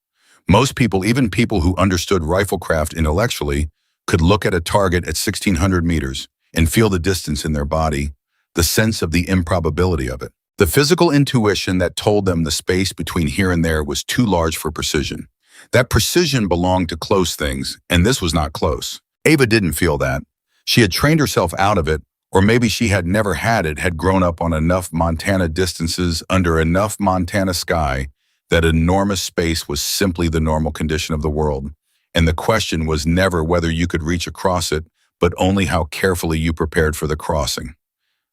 Most people, even people who understood riflecraft intellectually, could look at a target at 1600 meters and feel the distance in their body, the sense of the improbability of it. The physical intuition that told them the space between here and there was too large for precision. That precision belonged to close things, and this was not close. Ava didn't feel that. She had trained herself out of it, or maybe she had never had it, had grown up on enough Montana distances under enough Montana sky that enormous space was simply the normal condition of the world. And the question was never whether you could reach across it, but only how carefully you prepared for the crossing.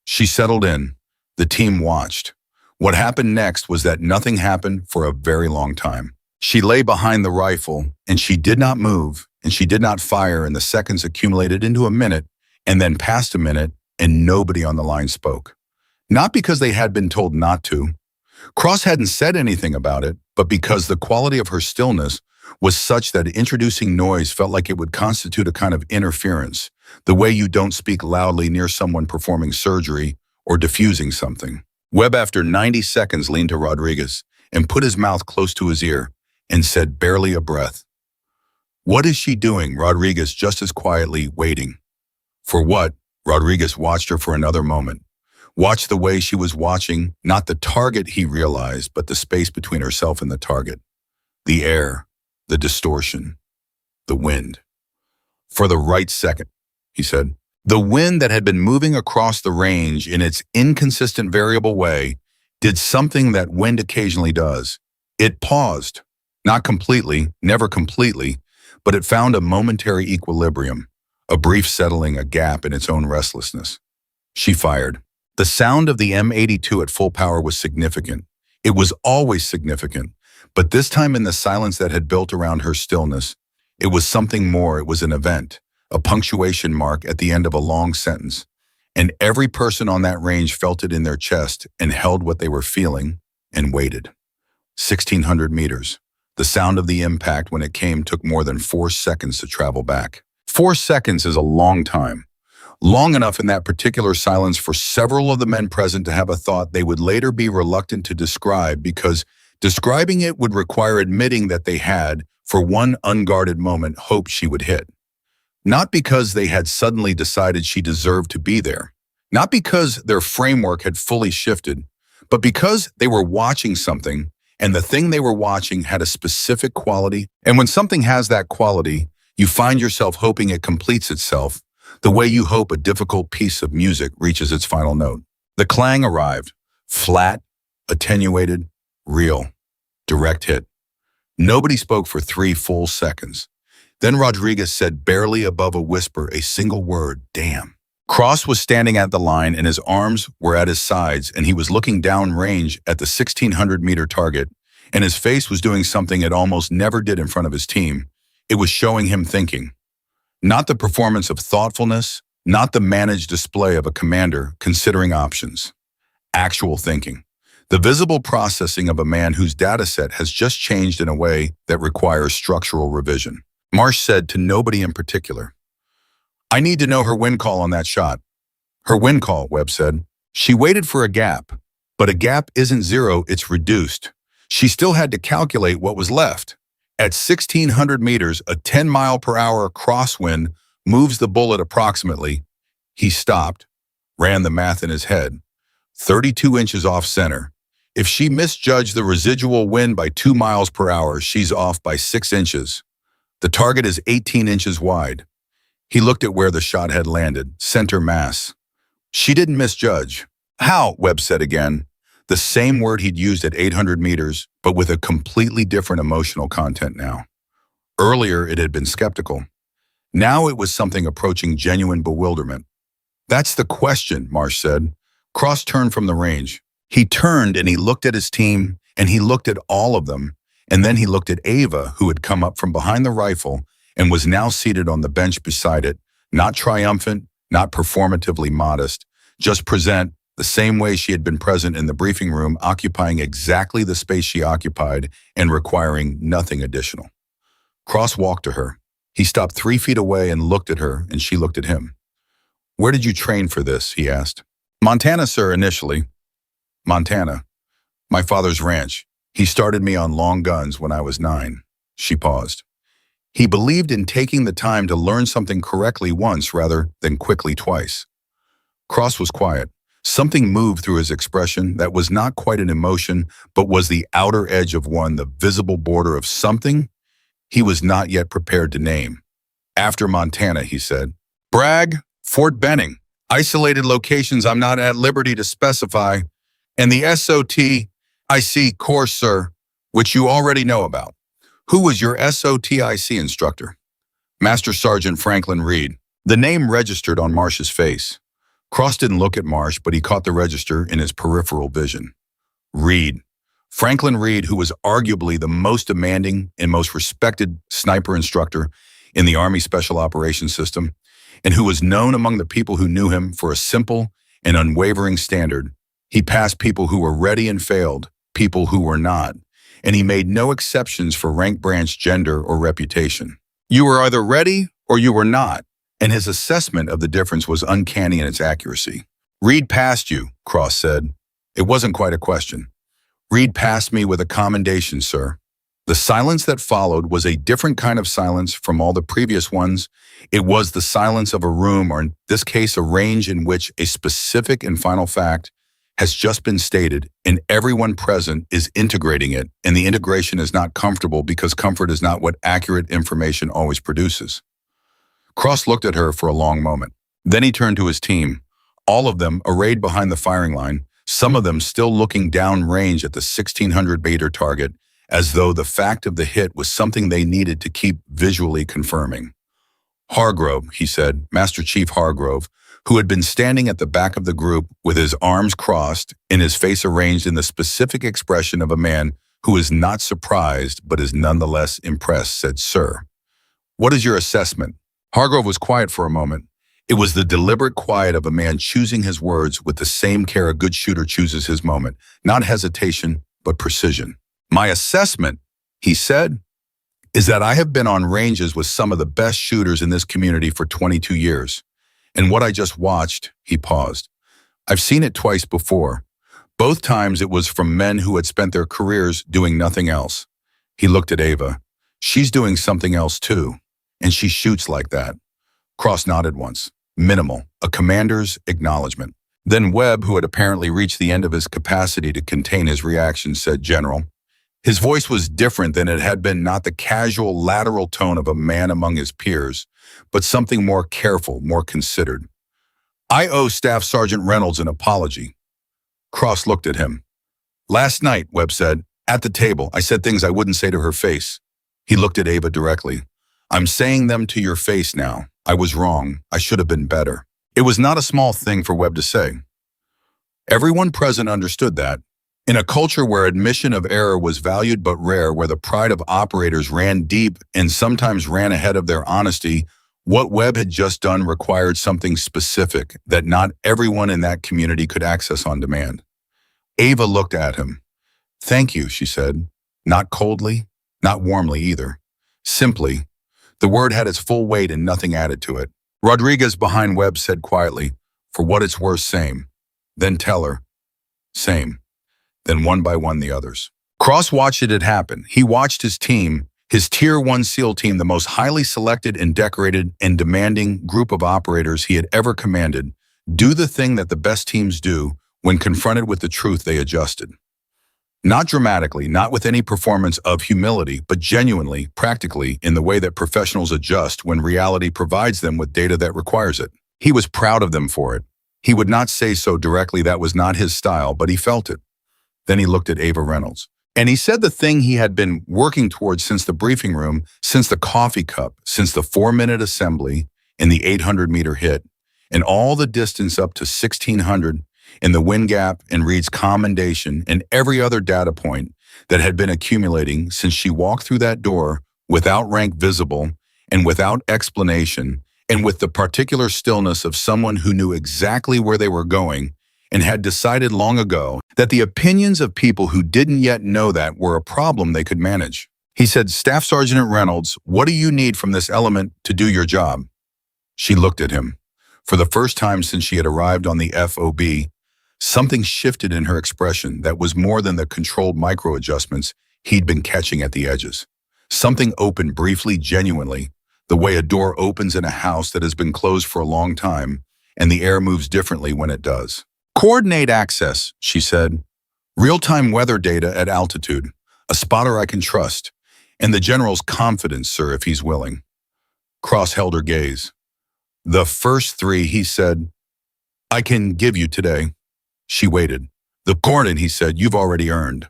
She settled in. The team watched. What happened next was that nothing happened for a very long time. She lay behind the rifle, and she did not move, and she did not fire, and the seconds accumulated into a minute, and then past a minute, and nobody on the line spoke. Not because they had been told not to. Cross hadn't said anything about it, but because the quality of her stillness was such that introducing noise felt like it would constitute a kind of interference, the way you don't speak loudly near someone performing surgery or diffusing something. Webb, after 90 seconds, leaned to Rodriguez and put his mouth close to his ear and said, barely a breath, "What is she doing?" Rodriguez just as quietly, "Waiting." For what? Rodriguez watched her for another moment. Watched the way she was watching, not the target he realized, but the space between herself and the target. The air, the distortion, the wind. "For the right second," he said. The wind that had been moving across the range in its inconsistent, variable way did something that wind occasionally does. It paused. Not completely, never completely, but it found a momentary equilibrium, a brief settling, a gap in its own restlessness. She fired. The sound of the M82 at full power was significant. It was always significant, but this time in the silence that had built around her stillness, it was something more. It was an event, a punctuation mark at the end of a long sentence, and every person on that range felt it in their chest and held what they were feeling and waited. 1,600 meters. The sound of the impact when it came took more than 4 seconds to travel back. 4 seconds is a long time. Long enough in that particular silence for several of the men present to have a thought they would later be reluctant to describe because describing it would require admitting that they had, for one unguarded moment, hoped she would hit. Not because they had suddenly decided she deserved to be there. Not because their framework had fully shifted, but because they were watching something, and the thing they were watching had a specific quality. And when something has that quality, you find yourself hoping it completes itself, the way you hope a difficult piece of music reaches its final note. The clang arrived, flat, attenuated, real, direct hit. Nobody spoke for 3 full seconds. Then Rodriguez said, barely above a whisper, a single word, damn. Cross was standing at the line and his arms were at his sides and he was looking downrange at the 1,600-meter target, and his face was doing something it almost never did in front of his team. It was showing him thinking. Not the performance of thoughtfulness, not the managed display of a commander considering options. Actual thinking. The visible processing of a man whose data set has just changed in a way that requires structural revision. Marsh said to nobody in particular, I need to know her win call on that shot. Her win call, Webb said. She waited for a gap, but a gap isn't 0, it's reduced. She still had to calculate what was left. At 1,600 meters, a 10-mile-per-hour crosswind moves the bullet approximately. He stopped, ran the math in his head. 32 inches off center. If she misjudged the residual wind by 2 miles per hour, she's off by 6 inches. The target is 18 inches wide. He looked at where the shot had landed, center mass. She didn't misjudge. How? Webb said again. The same word he'd used at 800 meters, but with a completely different emotional content now. Earlier, it had been skeptical. Now it was something approaching genuine bewilderment. That's the question, Marsh said. Cross turned from the range. He turned and he looked at his team, and he looked at all of them, and then he looked at Ava, who had come up from behind the rifle and was now seated on the bench beside it, not triumphant, not performatively modest, just present the same way she had been present in the briefing room, occupying exactly the space she occupied and requiring nothing additional. Cross walked to her. He stopped 3 feet away and looked at her, and she looked at him. Where did you train for this? He asked. Montana, sir, initially. Montana. My father's ranch. He started me on long guns when I was 9. She paused. He believed in taking the time to learn something correctly once rather than quickly twice. Cross was quiet. Something moved through his expression that was not quite an emotion, but was the outer edge of one, the visible border of something he was not yet prepared to name. After Montana, he said. Bragg, Fort Benning, isolated locations I'm not at liberty to specify, and the SOTIC course, sir, which you already know about. Who was your SOTIC instructor? Master Sergeant Franklin Reed. The name registered on Marsh's face. Cross didn't look at Marsh, but he caught the register in his peripheral vision. Reed. Franklin Reed, who was arguably the most demanding and most respected sniper instructor in the Army Special Operations System, and who was known among the people who knew him for a simple and unwavering standard. He passed people who were ready and failed, people who were not, and he made no exceptions for rank, branch, gender, or reputation. You were either ready or you were not, and his assessment of the difference was uncanny in its accuracy. Reed passed you, Cross said. It wasn't quite a question. Reed passed me with a commendation, sir. The silence that followed was a different kind of silence from all the previous ones. It was the silence of a room, or in this case, a range in which a specific and final fact has just been stated, and everyone present is integrating it, and the integration is not comfortable because comfort is not what accurate information always produces. Cross looked at her for a long moment. Then he turned to his team, all of them arrayed behind the firing line, some of them still looking downrange at the 1,600-meter target, as though the fact of the hit was something they needed to keep visually confirming. Hargrove, he said, Master Chief Hargrove, who had been standing at the back of the group with his arms crossed and his face arranged in the specific expression of a man who is not surprised but is nonetheless impressed, said, Sir, what is your assessment? Hargrove was quiet for a moment. It was the deliberate quiet of a man choosing his words with the same care a good shooter chooses his moment, not hesitation, but precision. My assessment, he said, is that I have been on ranges with some of the best shooters in this community for 22 years. And what I just watched, he paused. I've seen it twice before. Both times it was from men who had spent their careers doing nothing else. He looked at Ava. She's doing something else too, and she shoots like that. Cross nodded once. Minimal, a commander's acknowledgement. Then Webb, who had apparently reached the end of his capacity to contain his reaction, said, General. His voice was different than it had been, not the casual lateral tone of a man among his peers, but something more careful, more considered. I owe Staff Sergeant Reynolds an apology. Cross looked at him. Last night, Webb said, at the table, I said things I wouldn't say to her face. He looked at Ava directly. I'm saying them to your face now. I was wrong. I should have been better. It was not a small thing for Webb to say. Everyone present understood that. In a culture where admission of error was valued but rare, where the pride of operators ran deep and sometimes ran ahead of their honesty, what Webb had just done required something specific that not everyone in that community could access on demand. Ava looked at him. Thank you, she said. Not coldly, not warmly either. Simply. The word had its full weight and nothing added to it. Rodriguez behind Webb said quietly, for what it's worth, same. Then tell her. Same. Then one by one the others. Cross watched it happen. He watched his team, his Tier 1 SEAL team, the most highly selected and decorated and demanding group of operators he had ever commanded, do the thing that the best teams do when confronted with the truth. They adjusted. Not dramatically, not with any performance of humility, but genuinely, practically, in the way that professionals adjust when reality provides them with data that requires it. He was proud of them for it. He would not say so directly, that was not his style, but he felt it. Then he looked at Ava Reynolds. And he said the thing he had been working towards since the briefing room, since the coffee cup, since the 4-minute assembly and the 800-meter hit, and all the distance up to 1,600 in the wind gap and Reed's commendation and every other data point that had been accumulating since she walked through that door without rank visible and without explanation and with the particular stillness of someone who knew exactly where they were going and had decided long ago that the opinions of people who didn't yet know that were a problem they could manage. He said, Staff Sergeant Reynolds, what do you need from this element to do your job? She looked at him. For the first time since she had arrived on the FOB, something shifted in her expression that was more than the controlled micro-adjustments he'd been catching at the edges. Something opened briefly, genuinely, the way a door opens in a house that has been closed for a long time, and the air moves differently when it does. Coordinate access, she said. Real-time weather data at altitude. A spotter I can trust. And the general's confidence, sir, if he's willing. Cross held her gaze. The first 3, he said, I can give you today. She waited. The coordinate, he said, you've already earned.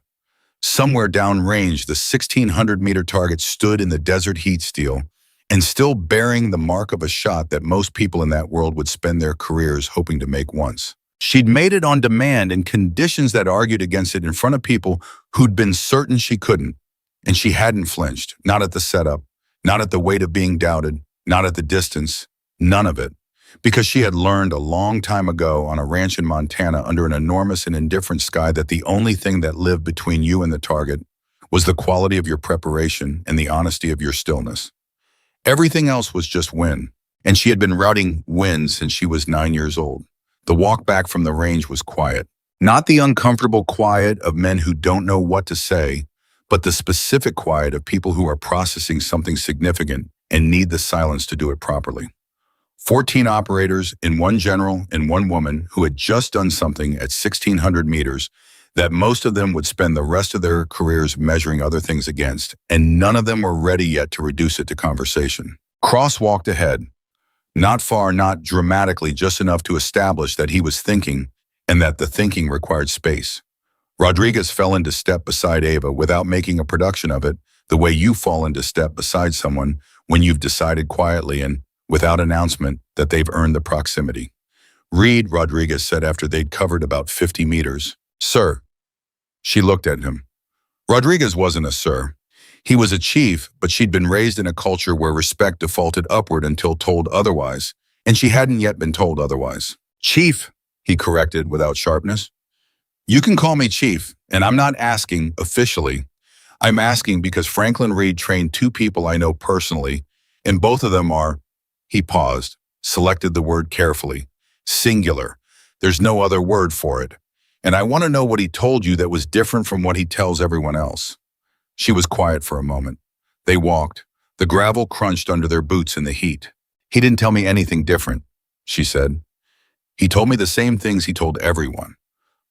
Somewhere downrange, the 1,600-meter target stood in the desert heat steel and still bearing the mark of a shot that most people in that world would spend their careers hoping to make once. She'd made it on demand in conditions that argued against it in front of people who'd been certain she couldn't. And she hadn't flinched, not at the setup, not at the weight of being doubted, not at the distance, none of it. Because she had learned a long time ago on a ranch in Montana under an enormous and indifferent sky that the only thing that lived between you and the target was the quality of your preparation and the honesty of your stillness. Everything else was just win, and she had been routing wins since she was 9 years old. The walk back from the range was quiet. Not the uncomfortable quiet of men who don't know what to say, but the specific quiet of people who are processing something significant and need the silence to do it properly. 14 operators and 1 general and 1 woman who had just done something at 1,600 meters that most of them would spend the rest of their careers measuring other things against, and none of them were ready yet to reduce it to conversation. Cross walked ahead. Not far, not dramatically, just enough to establish that he was thinking and that the thinking required space. Rodriguez fell into step beside Ava without making a production of it, the way you fall into step beside someone when you've decided quietly and without announcement, that they've earned the proximity. Reed, Rodriguez said after they'd covered about 50 meters. Sir. She looked at him. Rodriguez wasn't a sir. He was a chief, but she'd been raised in a culture where respect defaulted upward until told otherwise, and she hadn't yet been told otherwise. Chief, he corrected without sharpness. You can call me Chief, and I'm not asking officially. I'm asking because Franklin Reed trained two people I know personally, and both of them are, he paused, selected the word carefully, singular. There's no other word for it. And I want to know what he told you that was different from what he tells everyone else. She was quiet for a moment. They walked. The gravel crunched under their boots in the heat. He didn't tell me anything different, she said. He told me the same things he told everyone.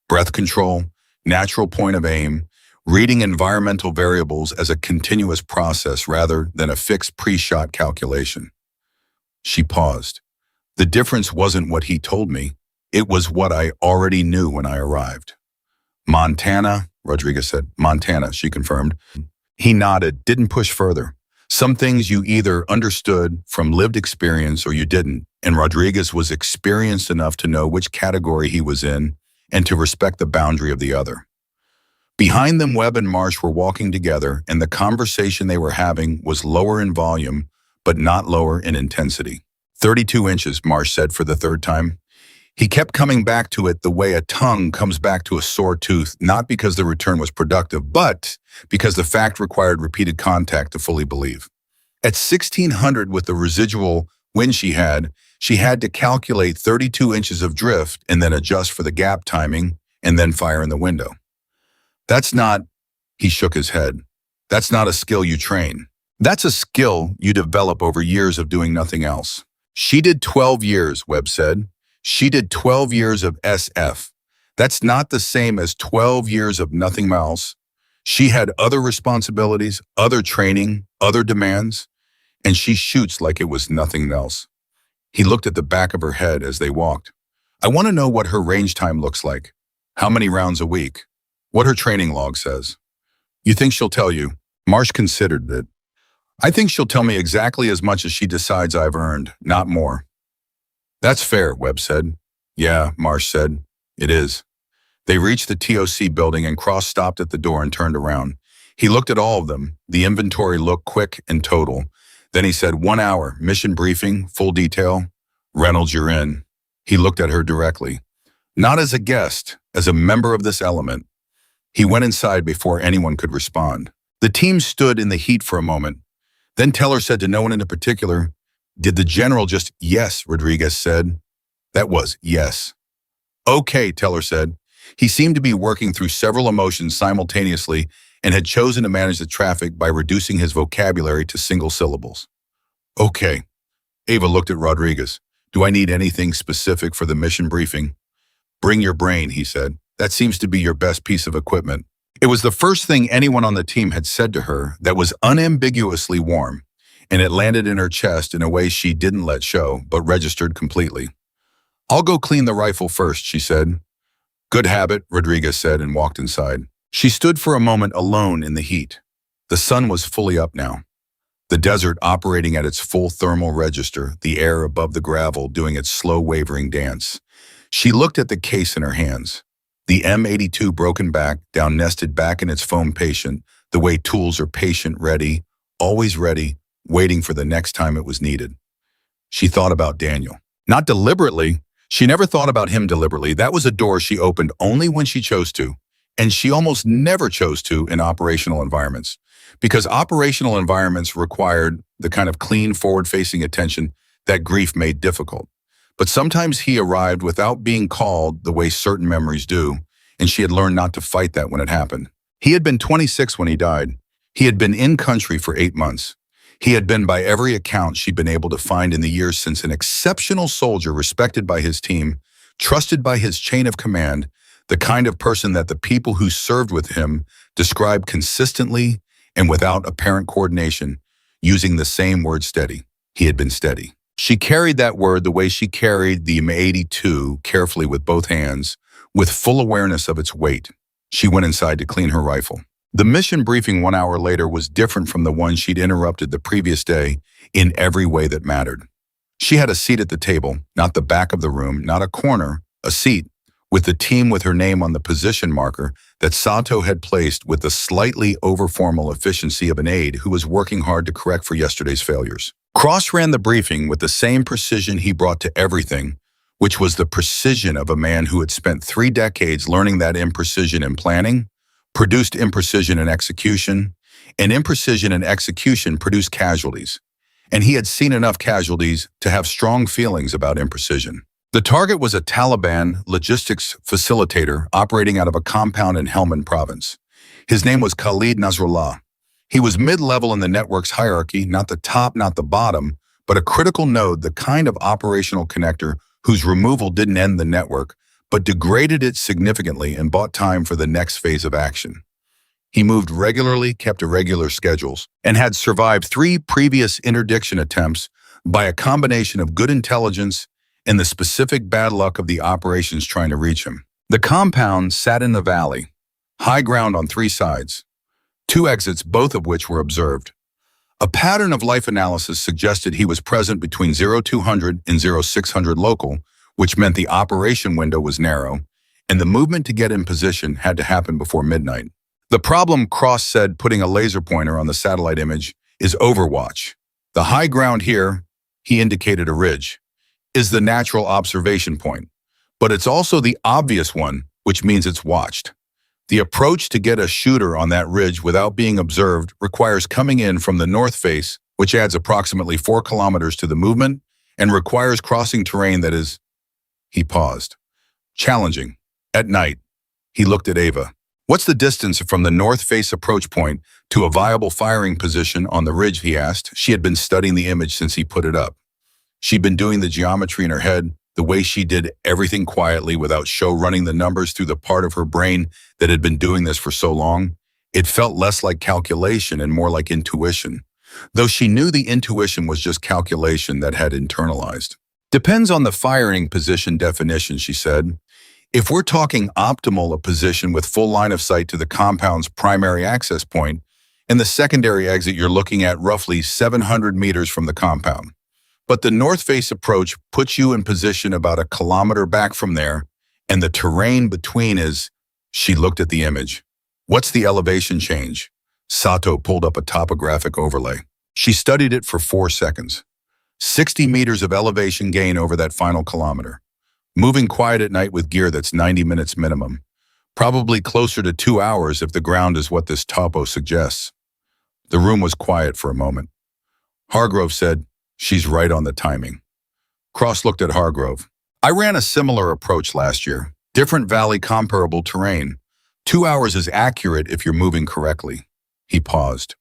Breath control, natural point of aim, reading environmental variables as a continuous process rather than a fixed pre-shot calculation. She paused. The difference wasn't what he told me. It was what I already knew when I arrived. Montana, Rodriguez said. Montana, she confirmed. He nodded, didn't push further. Some things you either understood from lived experience or you didn't, and Rodriguez was experienced enough to know which category he was in and to respect the boundary of the other. Behind them, Webb and Marsh were walking together, and the conversation they were having was lower in volume, but not lower in intensity. 32 inches, Marsh said for the third time. He kept coming back to it the way a tongue comes back to a sore tooth, not because the return was productive, but because the fact required repeated contact to fully believe. At 1600 with the residual wind she had to calculate 32 inches of drift and then adjust for the gap timing and then fire in the window. That's not, he shook his head, that's not a skill you train. That's a skill you develop over years of doing nothing else. She did 12 years, Webb said. She did 12 years of SF. That's not the same as 12 years of nothing else. She had other responsibilities, other training, other demands, and she shoots like it was nothing else. He looked at the back of her head as they walked. I want to know what her range time looks like, how many rounds a week, what her training log says. You think she'll tell you? Marsh considered it. I think she'll tell me exactly as much as she decides I've earned, not more. That's fair, Webb said. Yeah, Marsh said. It is. They reached the TOC building and Cross stopped at the door and turned around. He looked at all of them. The inventory looked quick and total. Then he said, 1 hour, mission briefing, full detail. Reynolds, you're in. He looked at her directly. Not as a guest, as a member of this element. He went inside before anyone could respond. The team stood in the heat for a moment. Then Teller said to no one in particular, did the general just, yes, Rodriguez said. That was, yes. Okay, Teller said. He seemed to be working through several emotions simultaneously and had chosen to manage the traffic by reducing his vocabulary to single syllables. Okay. Ava looked at Rodriguez. Do I need anything specific for the mission briefing? Bring your brain, he said. That seems to be your best piece of equipment. It was the first thing anyone on the team had said to her that was unambiguously warm, and it landed in her chest in a way she didn't let show, but registered completely. I'll go clean the rifle first, she said. Good habit, Rodriguez said and walked inside. She stood for a moment alone in the heat. The sun was fully up now. The desert operating at its full thermal register, the air above the gravel doing its slow wavering dance. She looked at the case in her hands. The M82 broken back, down nested back in its foam patient, the way tools are patient, ready, always ready, waiting for the next time it was needed. She thought about Daniel. Not deliberately. She never thought about him deliberately. That was a door she opened only when she chose to. And she almost never chose to in operational environments. Because operational environments required the kind of clean, forward-facing attention that grief made difficult. But sometimes he arrived without being called the way certain memories do, and she had learned not to fight that when it happened. He had been 26 when he died. He had been in country for 8 months. He had been, by every account she'd been able to find in the years since, an exceptional soldier respected by his team, trusted by his chain of command, the kind of person that the people who served with him described consistently and without apparent coordination, using the same word steady. He had been steady. She carried that word the way she carried the M82 carefully with both hands, with full awareness of its weight. She went inside to clean her rifle. The mission briefing 1 hour later was different from the one she'd interrupted the previous day in every way that mattered. She had a seat at the table, not the back of the room, not a corner, a seat, with the team with her name on the position marker that Sato had placed with the slightly over-formal efficiency of an aide who was working hard to correct for yesterday's failures. Cross ran the briefing with the same precision he brought to everything, which was the precision of a man who had spent 3 decades learning that imprecision in planning, produced imprecision in execution, and imprecision in execution produced casualties. And he had seen enough casualties to have strong feelings about imprecision. The target was a Taliban logistics facilitator operating out of a compound in Helmand province. His name was Khalid Nasrallah. He was mid-level in the network's hierarchy, not the top, not the bottom, but a critical node, the kind of operational connector whose removal didn't end the network, but degraded it significantly and bought time for the next phase of action. He moved regularly, kept irregular schedules, and had survived 3 previous interdiction attempts by a combination of good intelligence and the specific bad luck of the operations trying to reach him. The compound sat in the valley, high ground on 3 sides, 2 exits, both of which were observed. A pattern of life analysis suggested he was present between 0200 and 0600 local, which meant the operation window was narrow, and the movement to get in position had to happen before midnight. The problem, Cross said, putting a laser pointer on the satellite image, is overwatch. The high ground here, he indicated a ridge, is the natural observation point, but it's also the obvious one, which means it's watched. The approach to get a shooter on that ridge without being observed requires coming in from the north face, which adds approximately 4 kilometers to the movement, and requires crossing terrain that is, he paused, challenging. At night, he looked at Ava. What's the distance from the north face approach point to a viable firing position on the ridge, he asked. She had been studying the image since he put it up. She'd been doing the geometry in her head, the way she did everything quietly without running the numbers through the part of her brain that had been doing this for so long. It felt less like calculation and more like intuition, though she knew the intuition was just calculation that had internalized. Depends on the firing position definition, she said. If we're talking optimal, a position with full line of sight to the compound's primary access point, and the secondary exit you're looking at roughly 700 meters from the compound. But the north face approach puts you in position about 1 kilometer back from there, and the terrain between is, she looked at the image. What's the elevation change? Sato pulled up a topographic overlay. She studied it for 4 seconds. 60 meters of elevation gain over that final kilometer. Moving quiet at night with gear that's 90 minutes minimum. Probably closer to 2 hours if the ground is what this topo suggests. The room was quiet for a moment. Hargrove said, she's right on the timing. Cross looked at Hargrove. I ran a similar approach last year. Different valley, comparable terrain. 2 hours is accurate if you're moving correctly. He paused.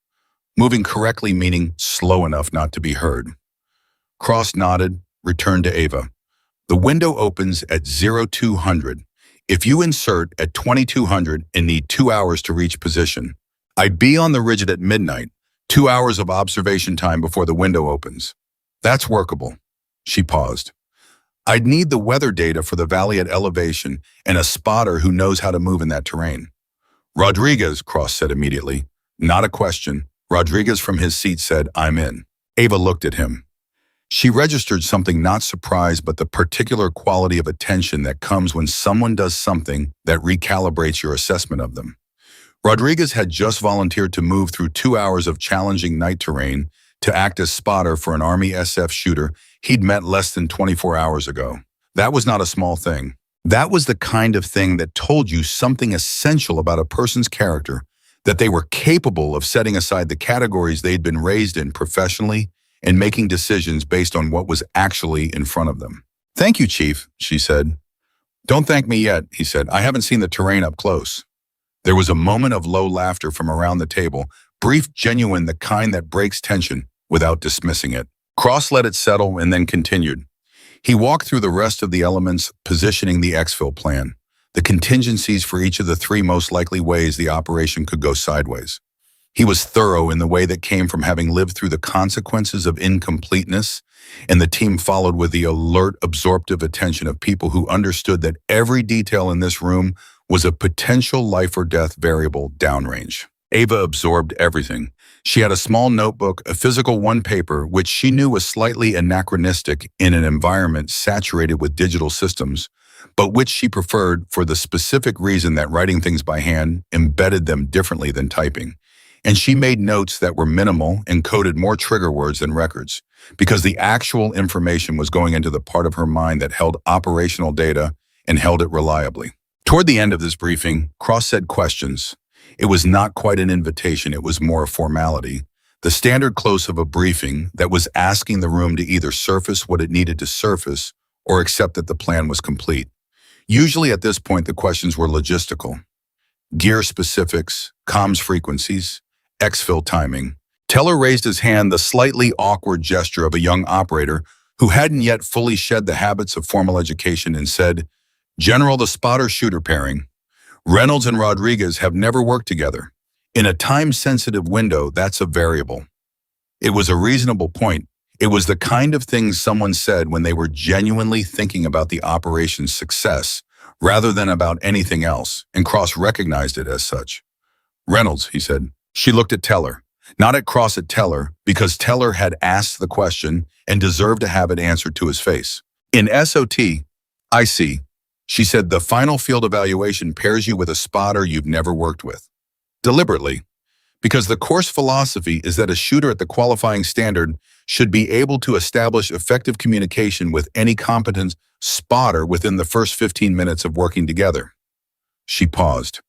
Moving correctly meaning slow enough not to be heard. Cross nodded, returned to Ava. The window opens at 0200. If you insert at 2200 and need 2 hours to reach position, I'd be on the ridge at midnight, 2 hours of observation time before the window opens. That's workable. She paused. I'd need the weather data for the valley at elevation and a spotter who knows how to move in that terrain. Rodriguez, Cross said immediately. Not a question. Rodriguez from his seat said, I'm in. Ava looked at him. She registered something, not surprise, but the particular quality of attention that comes when someone does something that recalibrates your assessment of them. Rodriguez had just volunteered to move through 2 hours of challenging night terrain to act as spotter for an Army SF shooter he'd met less than 24 hours ago. That was not a small thing. That was the kind of thing that told you something essential about a person's character, that they were capable of setting aside the categories they'd been raised in professionally and making decisions based on what was actually in front of them. Thank you, Chief, she said. Don't thank me yet, he said. I haven't seen the terrain up close. There was a moment of low laughter from around the table, brief, genuine, the kind that breaks tension without dismissing it. Cross let it settle and then continued. He walked through the rest of the elements, positioning the exfil plan, the contingencies for each of the 3 most likely ways the operation could go sideways. He was thorough in the way that came from having lived through the consequences of incompleteness, and the team followed with the alert, absorptive attention of people who understood that every detail in this room was a potential life or death variable downrange. Ava absorbed everything. She had a small notebook, a physical one-paper, which she knew was slightly anachronistic in an environment saturated with digital systems, but which she preferred for the specific reason that writing things by hand embedded them differently than typing. And she made notes that were minimal and coded more trigger words than records, because the actual information was going into the part of her mind that held operational data and held it reliably. Toward the end of this briefing, Cross said questions. It was not quite an invitation, it was more a formality. The standard close of a briefing that was asking the room to either surface what it needed to surface or accept that the plan was complete. Usually at this point, the questions were logistical. Gear specifics, comms frequencies, exfil timing. Teller raised his hand, the slightly awkward gesture of a young operator who hadn't yet fully shed the habits of formal education, and said, "General, the spotter-shooter pairing. Reynolds and Rodriguez have never worked together. In a time-sensitive window, that's a variable." It was a reasonable point. It was the kind of thing someone said when they were genuinely thinking about the operation's success, rather than about anything else, and Cross recognized it as such. "Reynolds," he said. She looked at Teller, not at Cross, at Teller, because Teller had asked the question and deserved to have it answered to his face. "In SOT, I see." She said, "The final field evaluation pairs you with a spotter you've never worked with." Deliberately, because the course philosophy is that a shooter at the qualifying standard should be able to establish effective communication with any competent spotter within the first 15 minutes of working together. She paused.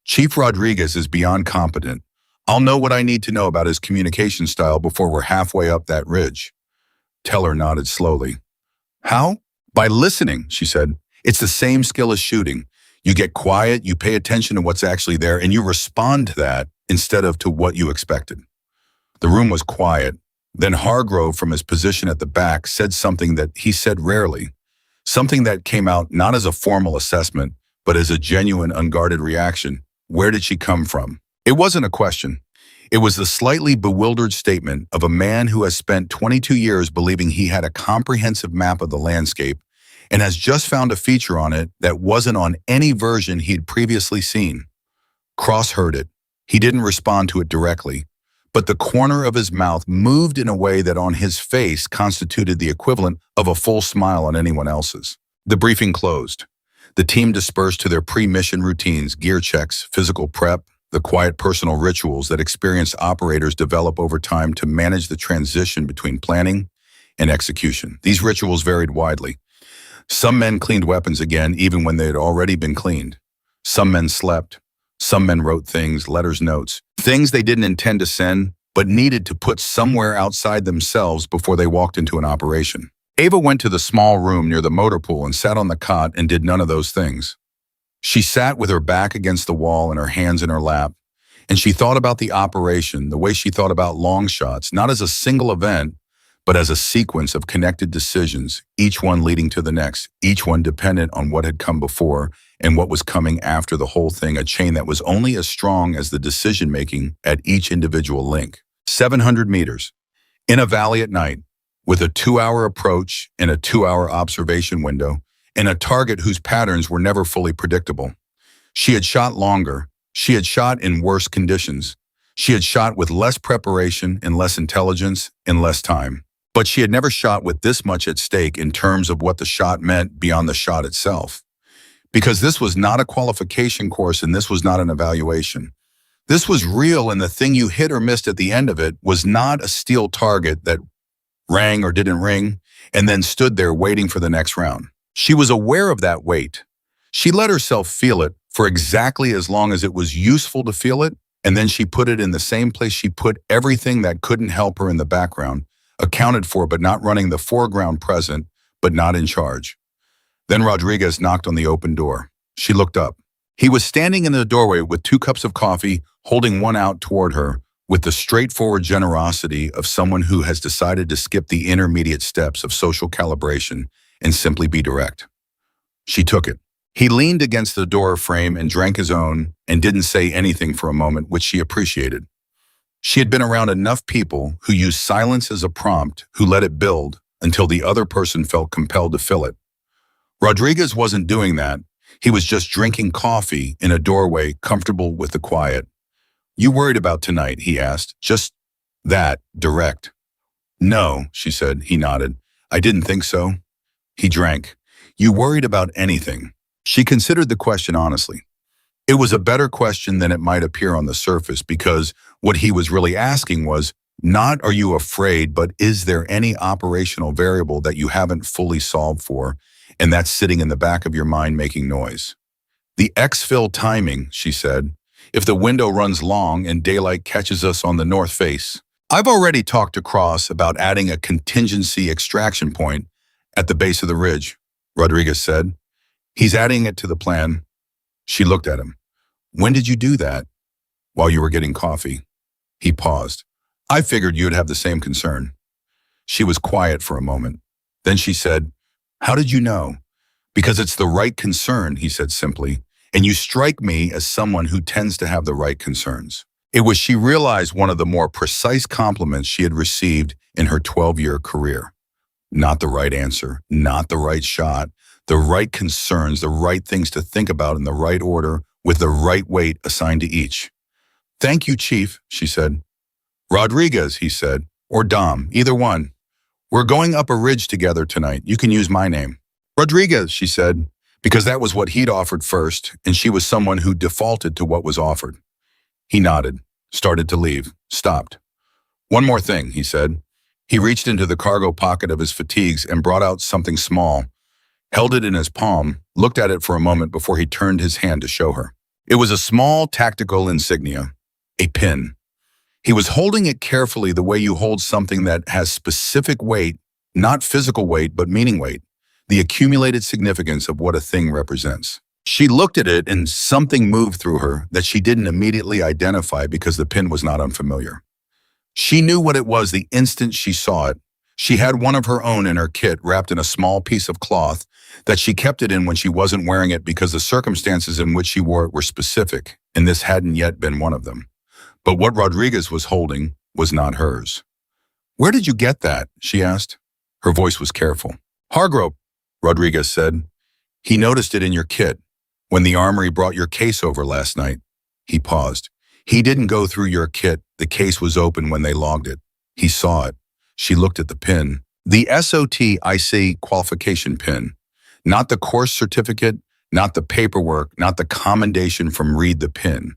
"Chief Rodriguez is beyond competent. I'll know what I need to know about his communication style before we're halfway up that ridge." Teller nodded slowly. "How?" "By listening," she said. "It's the same skill as shooting. You get quiet, you pay attention to what's actually there, and you respond to that instead of to what you expected." The room was quiet. Then Hargrove, from his position at the back, said something that he said rarely. Something that came out not as a formal assessment, but as a genuine, unguarded reaction. Where did she come from? It wasn't a question. It was the slightly bewildered statement of a man who has spent 22 years believing he had a comprehensive map of the landscape and has just found a feature on it that wasn't on any version he'd previously seen. Cross heard it. He didn't respond to it directly, but the corner of his mouth moved in a way that on his face constituted the equivalent of a full smile on anyone else's. The briefing closed. The team dispersed to their pre-mission routines, gear checks, physical prep, the quiet personal rituals that experienced operators develop over time to manage the transition between planning and execution. These rituals varied widely. Some men cleaned weapons again even when they had already been cleaned. Some men slept. Some men wrote things, letters, notes, things they didn't intend to send, but needed to put somewhere outside themselves before they walked into an operation. Ava went to the small room near the motor pool and sat on the cot and did none of those things. She sat with her back against the wall and her hands in her lap, and she thought about the operation the way she thought about long shots, not as a single event, but as a sequence of connected decisions, each one leading to the next, each one dependent on what had come before and what was coming after the whole thing, a chain that was only as strong as the decision-making at each individual link. 700 meters, in a valley at night, with a 2-hour approach and a 2-hour observation window, and a target whose patterns were never fully predictable. She had shot longer. She had shot in worse conditions. She had shot with less preparation and less intelligence and less time. But she had never shot with this much at stake in terms of what the shot meant beyond the shot itself. Because this was not a qualification course and this was not an evaluation. This was real, and the thing you hit or missed at the end of it was not a steel target that rang or didn't ring and then stood there waiting for the next round. She was aware of that wait. She let herself feel it for exactly as long as it was useful to feel it, and then she put it in the same place she put everything that couldn't help her in the background, accounted for but not running the foreground, present but not in charge. Then Rodriguez knocked on the open door. She looked up. He was standing in the doorway with 2 cups of coffee, holding one out toward her, with the straightforward generosity of someone who has decided to skip the intermediate steps of social calibration and simply be direct. She took it. He leaned against the door frame and drank his own and didn't say anything for a moment, which she appreciated. She had been around enough people who used silence as a prompt, who let it build until the other person felt compelled to fill it. Rodriguez wasn't doing that. He was just drinking coffee in a doorway, comfortable with the quiet. "You worried about tonight?" he asked. "Just That, direct. No, she said. He nodded. I didn't think so. He drank. You worried about anything? She considered the question honestly. It was a better question than it might appear on the surface because what he was really asking was, not are you afraid, but is there any operational variable that you haven't fully solved for, and that's sitting in the back of your mind making noise? The exfil timing, she said, if the window runs long and daylight catches us on the north face. I've already talked to Cross about adding a contingency extraction point at the base of the ridge, Rodriguez said. He's adding it to the plan. She looked at him. When did you do that? While you were getting coffee. He paused. I figured you'd have the same concern. She was quiet for a moment. Then she said, how did you know? Because it's the right concern, he said simply, and you strike me as someone who tends to have the right concerns. It was she realized one of the more precise compliments she had received in her 12-year career. Not the right answer, not the right shot, the right concerns, the right things to think about in the right order, with the right weight assigned to each. Thank you, Chief, she said. Rodriguez, he said, or Dom, either one. We're going up a ridge together tonight. You can use my name. Rodriguez, she said, because that was what he'd offered first, and she was someone who defaulted to what was offered. He nodded, started to leave, stopped. One more thing, he said. He reached into the cargo pocket of his fatigues and brought out something small, held it in his palm, looked at it for a moment before he turned his hand to show her. It was a small tactical insignia, a pin. He was holding it carefully the way you hold something that has specific weight, not physical weight, but meaning weight, the accumulated significance of what a thing represents. She looked at it and something moved through her that she didn't immediately identify because the pin was not unfamiliar. She knew what it was the instant she saw it. She had one of her own in her kit wrapped in a small piece of cloth that she kept it in when she wasn't wearing it because the circumstances in which she wore it were specific, and this hadn't yet been one of them. But what Rodriguez was holding was not hers. Where did you get that? She asked. Her voice was careful. Hargrove, Rodriguez said. He noticed it in your kit. When the armory brought your case over last night. He paused. He didn't go through your kit. The case was open when they logged it. He saw it. She looked at the pin. The SOTIC qualification pin. Not the course certificate, not the paperwork, not the commendation from Read the Pin.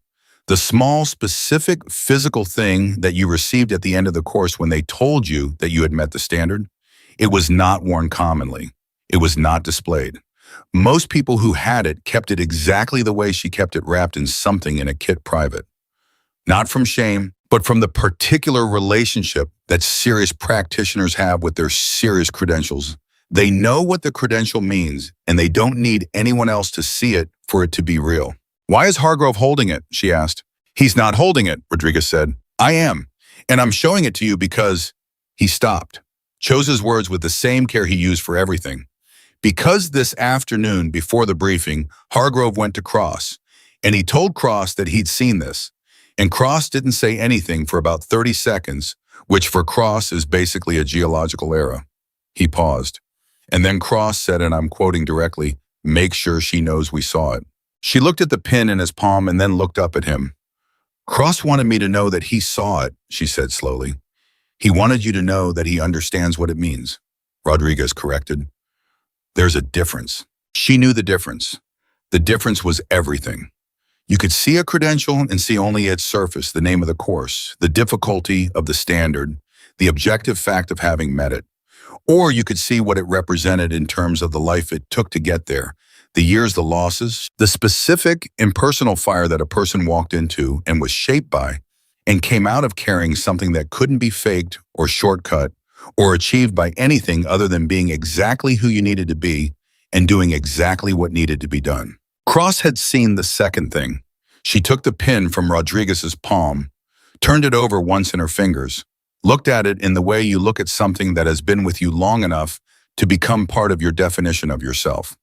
The small, specific physical thing that you received at the end of the course when they told you that you had met the standard. It was not worn commonly. It was not displayed. Most people who had it kept it exactly the way she kept it wrapped in something in a kit private. Not from shame, but from the particular relationship that serious practitioners have with their serious credentials. They know what the credential means, and they don't need anyone else to see it for it to be real. Why is Hargrove holding it? She asked. He's not holding it, Rodriguez said. I am, and I'm showing it to you because he stopped, chose his words with the same care he used for everything. Because this afternoon before the briefing, Hargrove went to Cross, and he told Cross that he'd seen this, and Cross didn't say anything for about 30 seconds, which for Cross is basically a geological era. He paused, and then Cross said, and I'm quoting directly, make sure she knows we saw it. She looked at the pin in his palm and then looked up at him. Cross wanted me to know that he saw it, she said slowly. He wanted you to know that he understands what it means, Rodriguez corrected. There's a difference. She knew the difference. The difference was everything. You could see a credential and see only its surface, the name of the course, the difficulty of the standard, the objective fact of having met it. Or you could see what it represented in terms of the life it took to get there, the years, the losses, the specific impersonal fire that a person walked into and was shaped by and came out of carrying something that couldn't be faked or shortcut or achieved by anything other than being exactly who you needed to be and doing exactly what needed to be done. Cross had seen the second thing. She took the pin from Rodriguez's palm, turned it over once in her fingers, looked at it in the way you look at something that has been with you long enough to become part of your definition of yourself.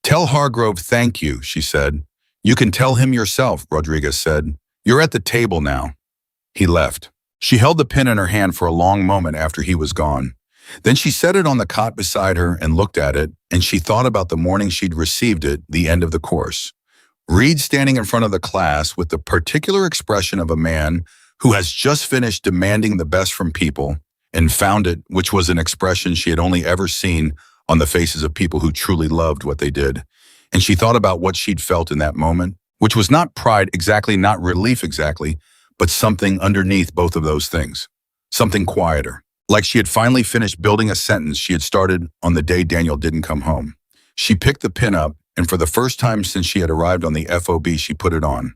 Tell Hargrove thank you, she said. You can tell him yourself, Rodriguez said. You're at the table now. He left. She held the pin in her hand for a long moment after he was gone. Then she set it on the cot beside her and looked at it, and she thought about the morning she'd received it, the end of the course. Reed standing in front of the class with the particular expression of a man who has just finished demanding the best from people and found it, which was an expression she had only ever seen on the faces of people who truly loved what they did. And she thought about what she'd felt in that moment, which was not pride exactly, not relief exactly, but something underneath both of those things. Something quieter. Like she had finally finished building a sentence she had started on the day Daniel didn't come home. She picked the pin up, and for the first time since she had arrived on the FOB, she put it on.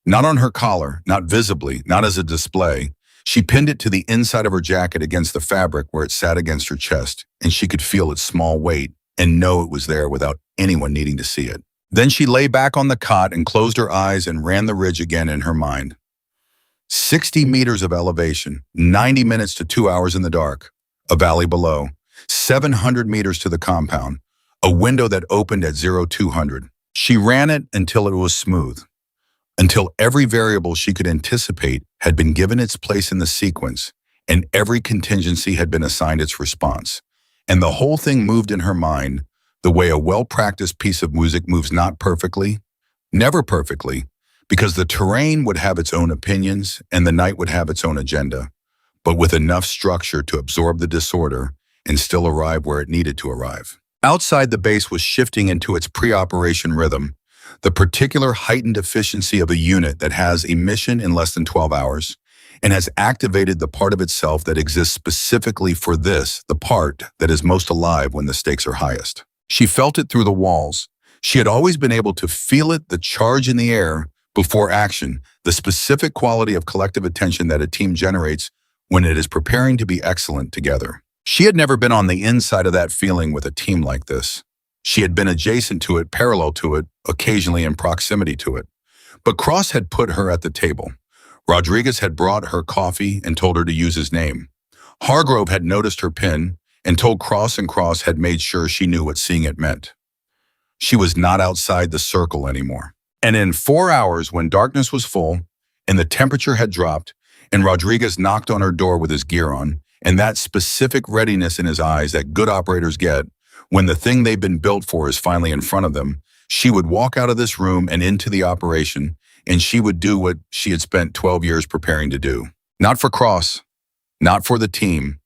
Not on her collar, not visibly, not as a display. She pinned it to the inside of her jacket against the fabric where it sat against her chest, and she could feel its small weight and know it was there without anyone needing to see it. Then she lay back on the cot and closed her eyes and ran the ridge again in her mind. 60 meters of elevation, 90 minutes to 2 hours in the dark, a valley below, 700 meters to the compound, a window that opened at 0200. She ran it until it was smooth, until every variable she could anticipate had been given its place in the sequence, and every contingency had been assigned its response. And the whole thing moved in her mind the way a well-practiced piece of music moves, not perfectly, never perfectly, because the terrain would have its own opinions and the night would have its own agenda, but with enough structure to absorb the disorder and still arrive where it needed to arrive. Outside, the base was shifting into its pre-operation rhythm, the particular heightened efficiency of a unit that has a mission in less than 12 hours and has activated the part of itself that exists specifically for this, the part that is most alive when the stakes are highest. She felt it through the walls. She had always been able to feel it, the charge in the air, before action, the specific quality of collective attention that a team generates when it is preparing to be excellent together. She had never been on the inside of that feeling with a team like this. She had been adjacent to it, parallel to it, occasionally in proximity to it. But Cross had put her at the table. Rodriguez had brought her coffee and told her to use his name. Hargrove had noticed her pin and told Cross, and Cross had made sure she knew what seeing it meant. She was not outside the circle anymore. And in 4 hours, when darkness was full and the temperature had dropped and Rodriguez knocked on her door with his gear on and that specific readiness in his eyes that good operators get when the thing they've been built for is finally in front of them, she would walk out of this room and into the operation, and she would do what she had spent 12 years preparing to do. Not for Cross, not for the team,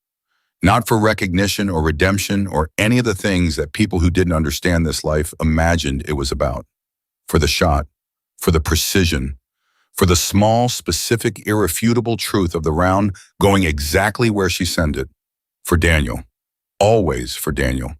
not for recognition or redemption or any of the things that people who didn't understand this life imagined it was about. For the shot, for the precision, for the small, specific, irrefutable truth of the round going exactly where she sent it. For Daniel. Always for Daniel.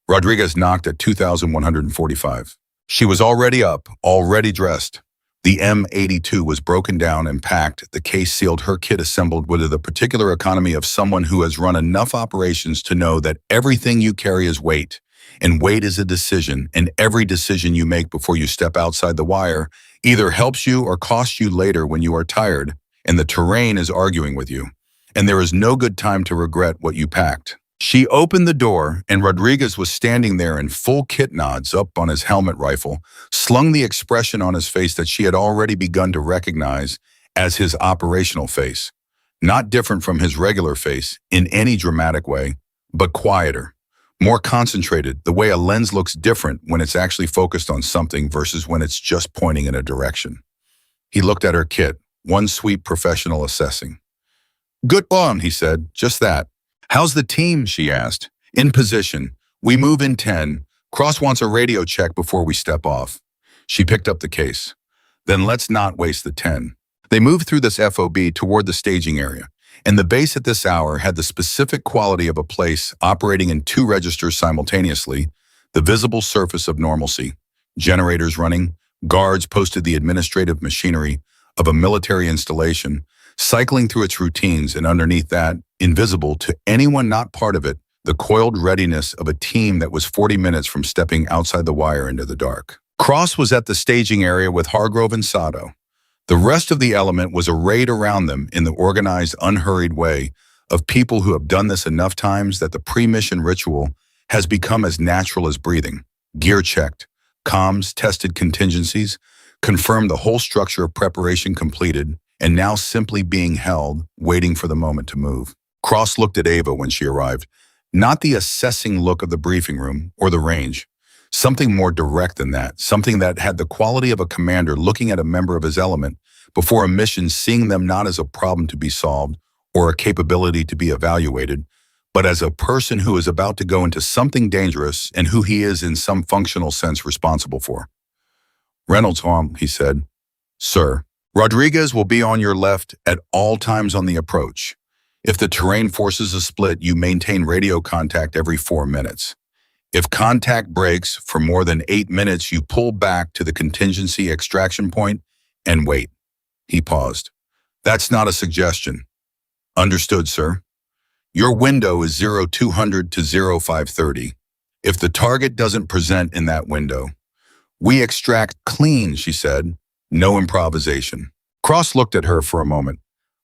Rodriguez knocked at 2,145. She was already up, already dressed. The M82 was broken down and packed, the case sealed, her kit assembled with the particular economy of someone who has run enough operations to know that everything you carry is weight, and weight is a decision, and every decision you make before you step outside the wire either helps you or costs you later when you are tired, and the terrain is arguing with you, and there is no good time to regret what you packed. She opened the door, and Rodriguez was standing there in full kit nods up on his helmet rifle, slung the expression on his face that she had already begun to recognize as his operational face. Not different from his regular face in any dramatic way, but quieter, more concentrated, the way a lens looks different when it's actually focused on something versus when it's just pointing in a direction. He looked at her kit, one sweet professional assessing. "Good one," he said, "just that." "How's the team?" she asked. "In position. We move in 10. Cross wants a radio check before we step off." She picked up the case. "Then let's not waste the 10. They moved through this FOB toward the staging area, and the base at this hour had the specific quality of a place operating in 2 registers simultaneously, the visible surface of normalcy, generators running, guards posted, the administrative machinery of a military installation, cycling through its routines, and underneath that, invisible to anyone not part of it, the coiled readiness of a team that was 40 minutes from stepping outside the wire into the dark. Cross was at the staging area with Hargrove and Sato. The rest of the element was arrayed around them in the organized, unhurried way of people who have done this enough times that the pre-mission ritual has become as natural as breathing. Gear checked, comms tested, contingencies, confirmed, the whole structure of preparation completed, and now simply being held, waiting for the moment to move. Cross looked at Ava when she arrived, not the assessing look of the briefing room or the range. Something more direct than that, something that had the quality of a commander looking at a member of his element before a mission, seeing them not as a problem to be solved or a capability to be evaluated, but as a person who is about to go into something dangerous and who he is in some functional sense responsible for. Reynolds, he said. Sir, Rodriguez will be on your left at all times on the approach. If the terrain forces a split, you maintain radio contact every 4 minutes. If contact breaks for more than 8 minutes, you pull back to the contingency extraction point and wait. He paused. That's not a suggestion. Understood, sir. Your window is 0200 to 0530. If the target doesn't present in that window, we extract clean, she said. No improvisation. Cross looked at her for a moment.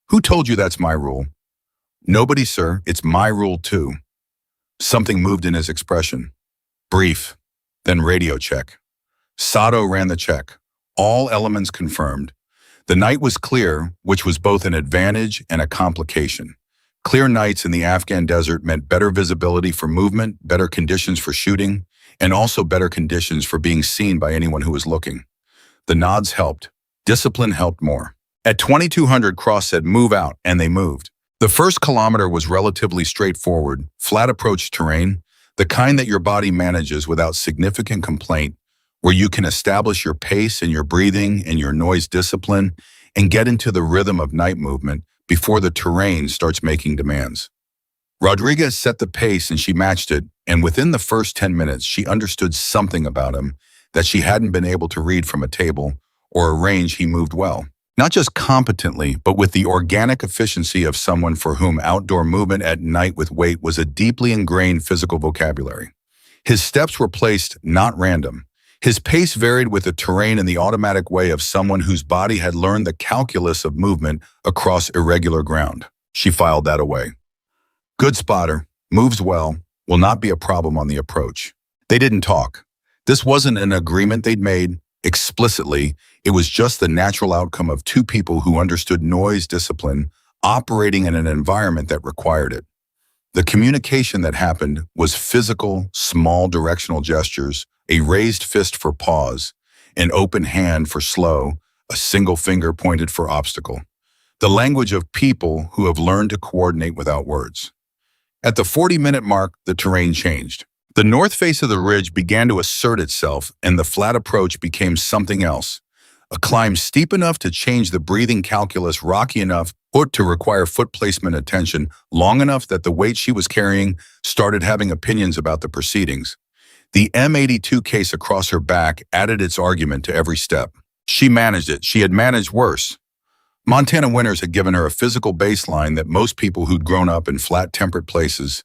Who told you that's my rule? Nobody, sir. It's my rule, too. Something moved in his expression. Brief, then radio check. Sato ran the check. All elements confirmed. The night was clear, which was both an advantage and a complication. Clear nights in the Afghan desert meant better visibility for movement, better conditions for shooting, and also better conditions for being seen by anyone who was looking. The nods helped. Discipline helped more. At 2200, Cross said, move out, and they moved. The first kilometer was relatively straightforward, flat approach terrain, the kind that your body manages without significant complaint, where you can establish your pace and your breathing and your noise discipline and get into the rhythm of night movement before the terrain starts making demands. Rodriguez set the pace and she matched it, and within the first 10 minutes, she understood something about him that she hadn't been able to read from a table or a range. He moved well. Not just competently, but with the organic efficiency of someone for whom outdoor movement at night with weight was a deeply ingrained physical vocabulary. His steps were placed, not random. His pace varied with the terrain in the automatic way of someone whose body had learned the calculus of movement across irregular ground. She filed that away. Good spotter, moves well, will not be a problem on the approach. They didn't talk. This wasn't an agreement they'd made explicitly. It was just the natural outcome of two people who understood noise discipline, operating in an environment that required it. The communication that happened was physical, small directional gestures, a raised fist for pause, an open hand for slow, a single finger pointed for obstacle. The language of people who have learned to coordinate without words. At the 40-minute mark, the terrain changed. The north face of the ridge began to assert itself, and the flat approach became something else. A climb steep enough to change the breathing calculus, rocky enough to require foot placement attention, long enough that the weight she was carrying started having opinions about the proceedings. The M82 case across her back added its argument to every step. She managed it. She had managed worse. Montana winters had given her a physical baseline that most people who'd grown up in flat, temperate places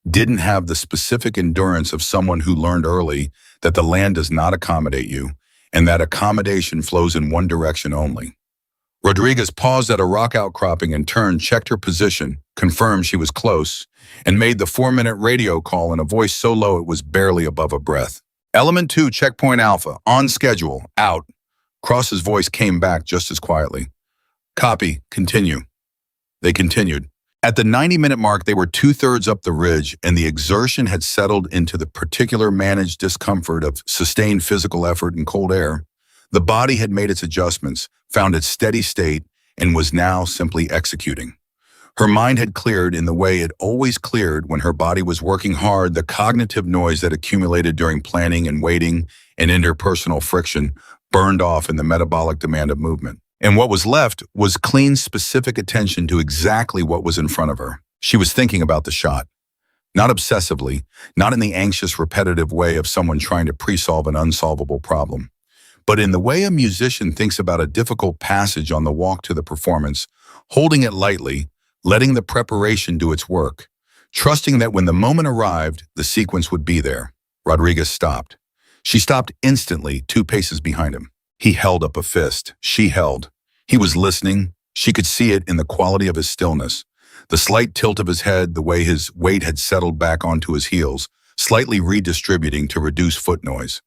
didn't have the specific endurance of someone who learned early that the land does not accommodate you, and that accommodation flows in one direction only. Rodriguez paused at a rock outcropping and turned, checked her position, confirmed she was close, and made the 4-minute radio call in a voice so low it was barely above a breath. Element 2, checkpoint Alpha, on schedule, out. Cross's voice came back just as quietly. Copy, continue. They continued. At the 90-minute mark, they were 2/3 up the ridge, and the exertion had settled into the particular managed discomfort of sustained physical effort in cold air. The body had made its adjustments, found its steady state, and was now simply executing. Her mind had cleared in the way it always cleared when her body was working hard. The cognitive noise that accumulated during planning and waiting and interpersonal friction burned off in the metabolic demand of movement. And what was left was clean, specific attention to exactly what was in front of her. She was thinking about the shot. Not obsessively, not in the anxious, repetitive way of someone trying to pre-solve an unsolvable problem, but in the way a musician thinks about a difficult passage on the walk to the performance, holding it lightly, letting the preparation do its work, trusting that when the moment arrived, the sequence would be there. Rodriguez stopped. She stopped instantly, 2 paces behind him. He held up a fist. She held. He was listening. She could see it in the quality of his stillness, the slight tilt of his head, the way his weight had settled back onto his heels, slightly redistributing to reduce foot noise.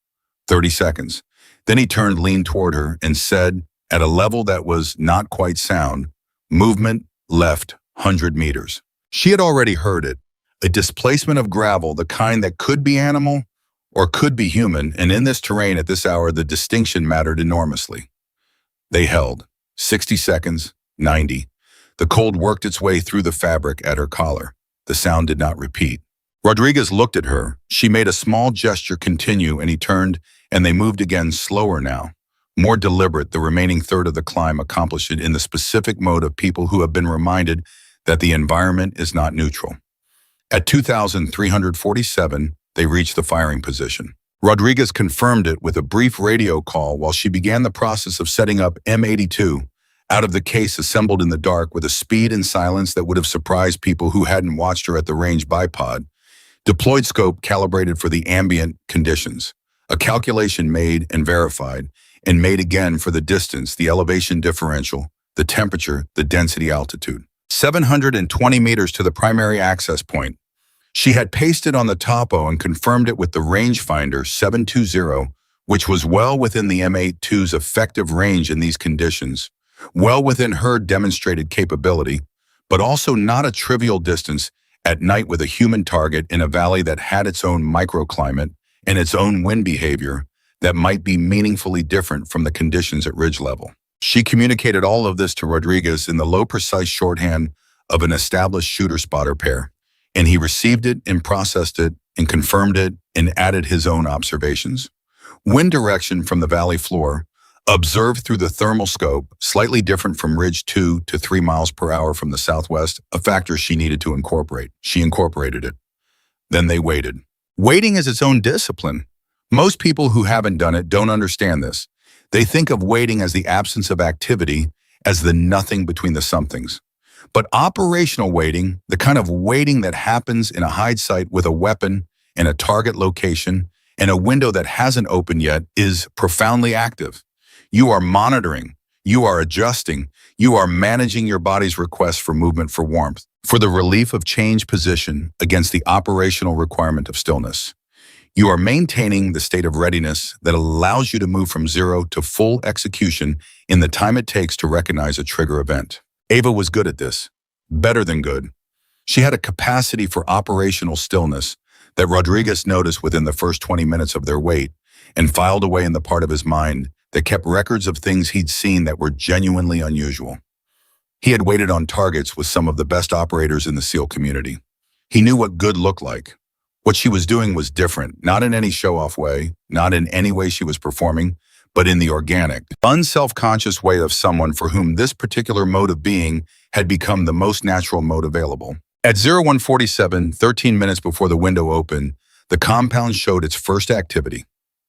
30 seconds. Then he turned, leaned toward her, and said, at a level that was not quite sound, movement left 100 meters. She had already heard it, a displacement of gravel, the kind that could be animal or could be human, and in this terrain at this hour, the distinction mattered enormously. They held. 60 seconds, 90. The cold worked its way through the fabric at her collar. The sound did not repeat. Rodriguez looked at her. She made a small gesture continue, and he turned, and they moved again, slower now. More deliberate, the remaining third of the climb accomplished it in the specific mode of people who have been reminded that the environment is not neutral. At 2,347, they reached the firing position. Rodriguez confirmed it with a brief radio call while she began the process of setting up M82 out of the case, assembled in the dark with a speed and silence that would have surprised people who hadn't watched her at the range bipod. Deployed scope calibrated for the ambient conditions. A calculation made and verified, and made again for the distance, the elevation differential, the temperature, the density altitude. 720 meters to the primary access point. She had pasted on the topo and confirmed it with the rangefinder 720, which was well within the M82's effective range in these conditions, well within her demonstrated capability, but also not a trivial distance at night with a human target in a valley that had its own microclimate and its own wind behavior that might be meaningfully different from the conditions at ridge level. She communicated all of this to Rodriguez in the low, precise shorthand of an established shooter-spotter pair, and he received it and processed it and confirmed it and added his own observations. Wind direction from the valley floor, observed through the thermal scope, slightly different from ridge 2 to 3 miles per hour from the southwest, a factor she needed to incorporate. She incorporated it. Then they waited. Waiting is its own discipline. Most people who haven't done it don't understand this. They think of waiting as the absence of activity, as the nothing between the somethings. But operational waiting, the kind of waiting that happens in a hide site with a weapon and a target location and a window that hasn't opened yet, is profoundly active. You are monitoring, you are adjusting, you are managing your body's request for movement, for warmth, for the relief of change position against the operational requirement of stillness. You are maintaining the state of readiness that allows you to move from zero to full execution in the time it takes to recognize a trigger event. Ava was good at this, better than good. She had a capacity for operational stillness that Rodriguez noticed within the first 20 minutes of their wait and filed away in the part of his mind that kept records of things he'd seen that were genuinely unusual. He had waited on targets with some of the best operators in the SEAL community. He knew what good looked like. What she was doing was different, not in any show-off way, not in any way she was performing, but in the organic, unself-conscious way of someone for whom this particular mode of being had become the most natural mode available. At 0147, 13 minutes before the window opened, the compound showed its first activity.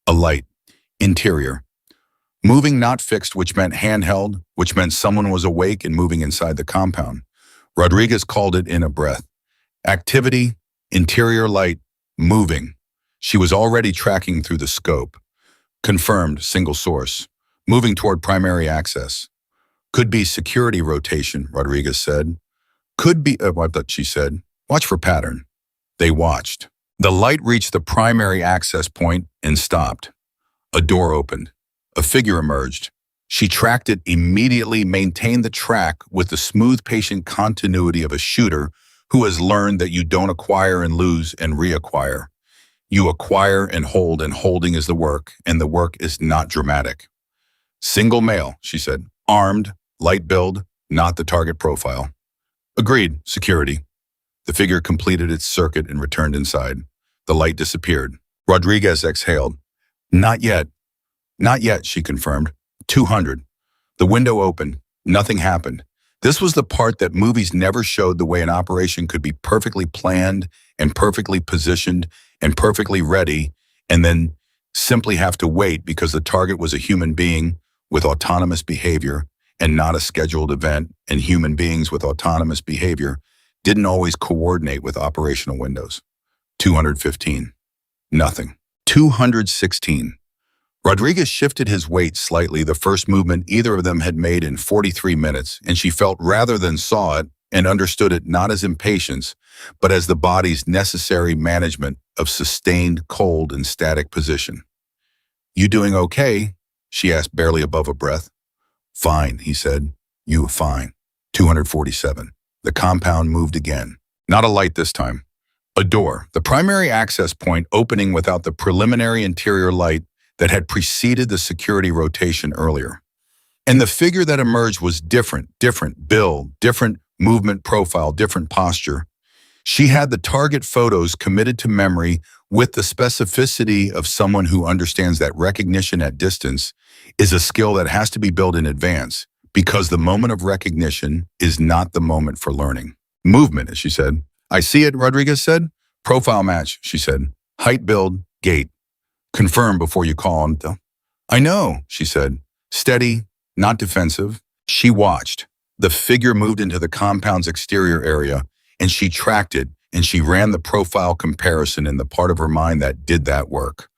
A light. Interior. Moving, not fixed, which meant handheld, which meant someone was awake and moving inside the compound. Rodriguez called it in a breath. Activity, interior light, moving. She was already tracking through the scope. Confirmed, single source. Moving toward primary access. Could be security rotation, Rodriguez said. Could be, she said. Watch for pattern. They watched. The light reached the primary access point and stopped. A door opened. A figure emerged. She tracked it immediately, maintained the track with the smooth, patient continuity of a shooter who has learned that you don't acquire and lose and reacquire. You acquire and holding is the work, and the work is not dramatic. Single male, she said. Armed, light build, not the target profile. Agreed, security. The figure completed its circuit and returned inside. The light disappeared. Rodriguez exhaled. Not yet. Not yet, she confirmed. 200. The window opened. Nothing happened. This was the part that movies never showed, the way an operation could be perfectly planned and perfectly positioned and perfectly ready, and then simply have to wait because the target was a human being with autonomous behavior and not a scheduled event, and human beings with autonomous behavior didn't always coordinate with operational windows. 215. Nothing. 216. Rodriguez shifted his weight slightly, the first movement either of them had made in 43 minutes, and she felt rather than saw it and understood it not as impatience, but as the body's necessary management of sustained cold and static position. You doing okay? She asked barely above a breath. Fine, he said. You fine. 247. The compound moved again. Not a light this time. A door, the primary access point opening without the preliminary interior light that had preceded the security rotation earlier. And the figure that emerged was different build, different movement profile, different posture. She had the target photos committed to memory with the specificity of someone who understands that recognition at distance is a skill that has to be built in advance because the moment of recognition is not the moment for learning. Movement, as she said. I see it, Rodriguez said. Profile match, she said. Height, build, gait. Confirm before you call on. I know, she said. Steady, not defensive. She watched. The figure moved into the compound's exterior area, and she tracked it, and she ran the profile comparison in the part of her mind that did that work.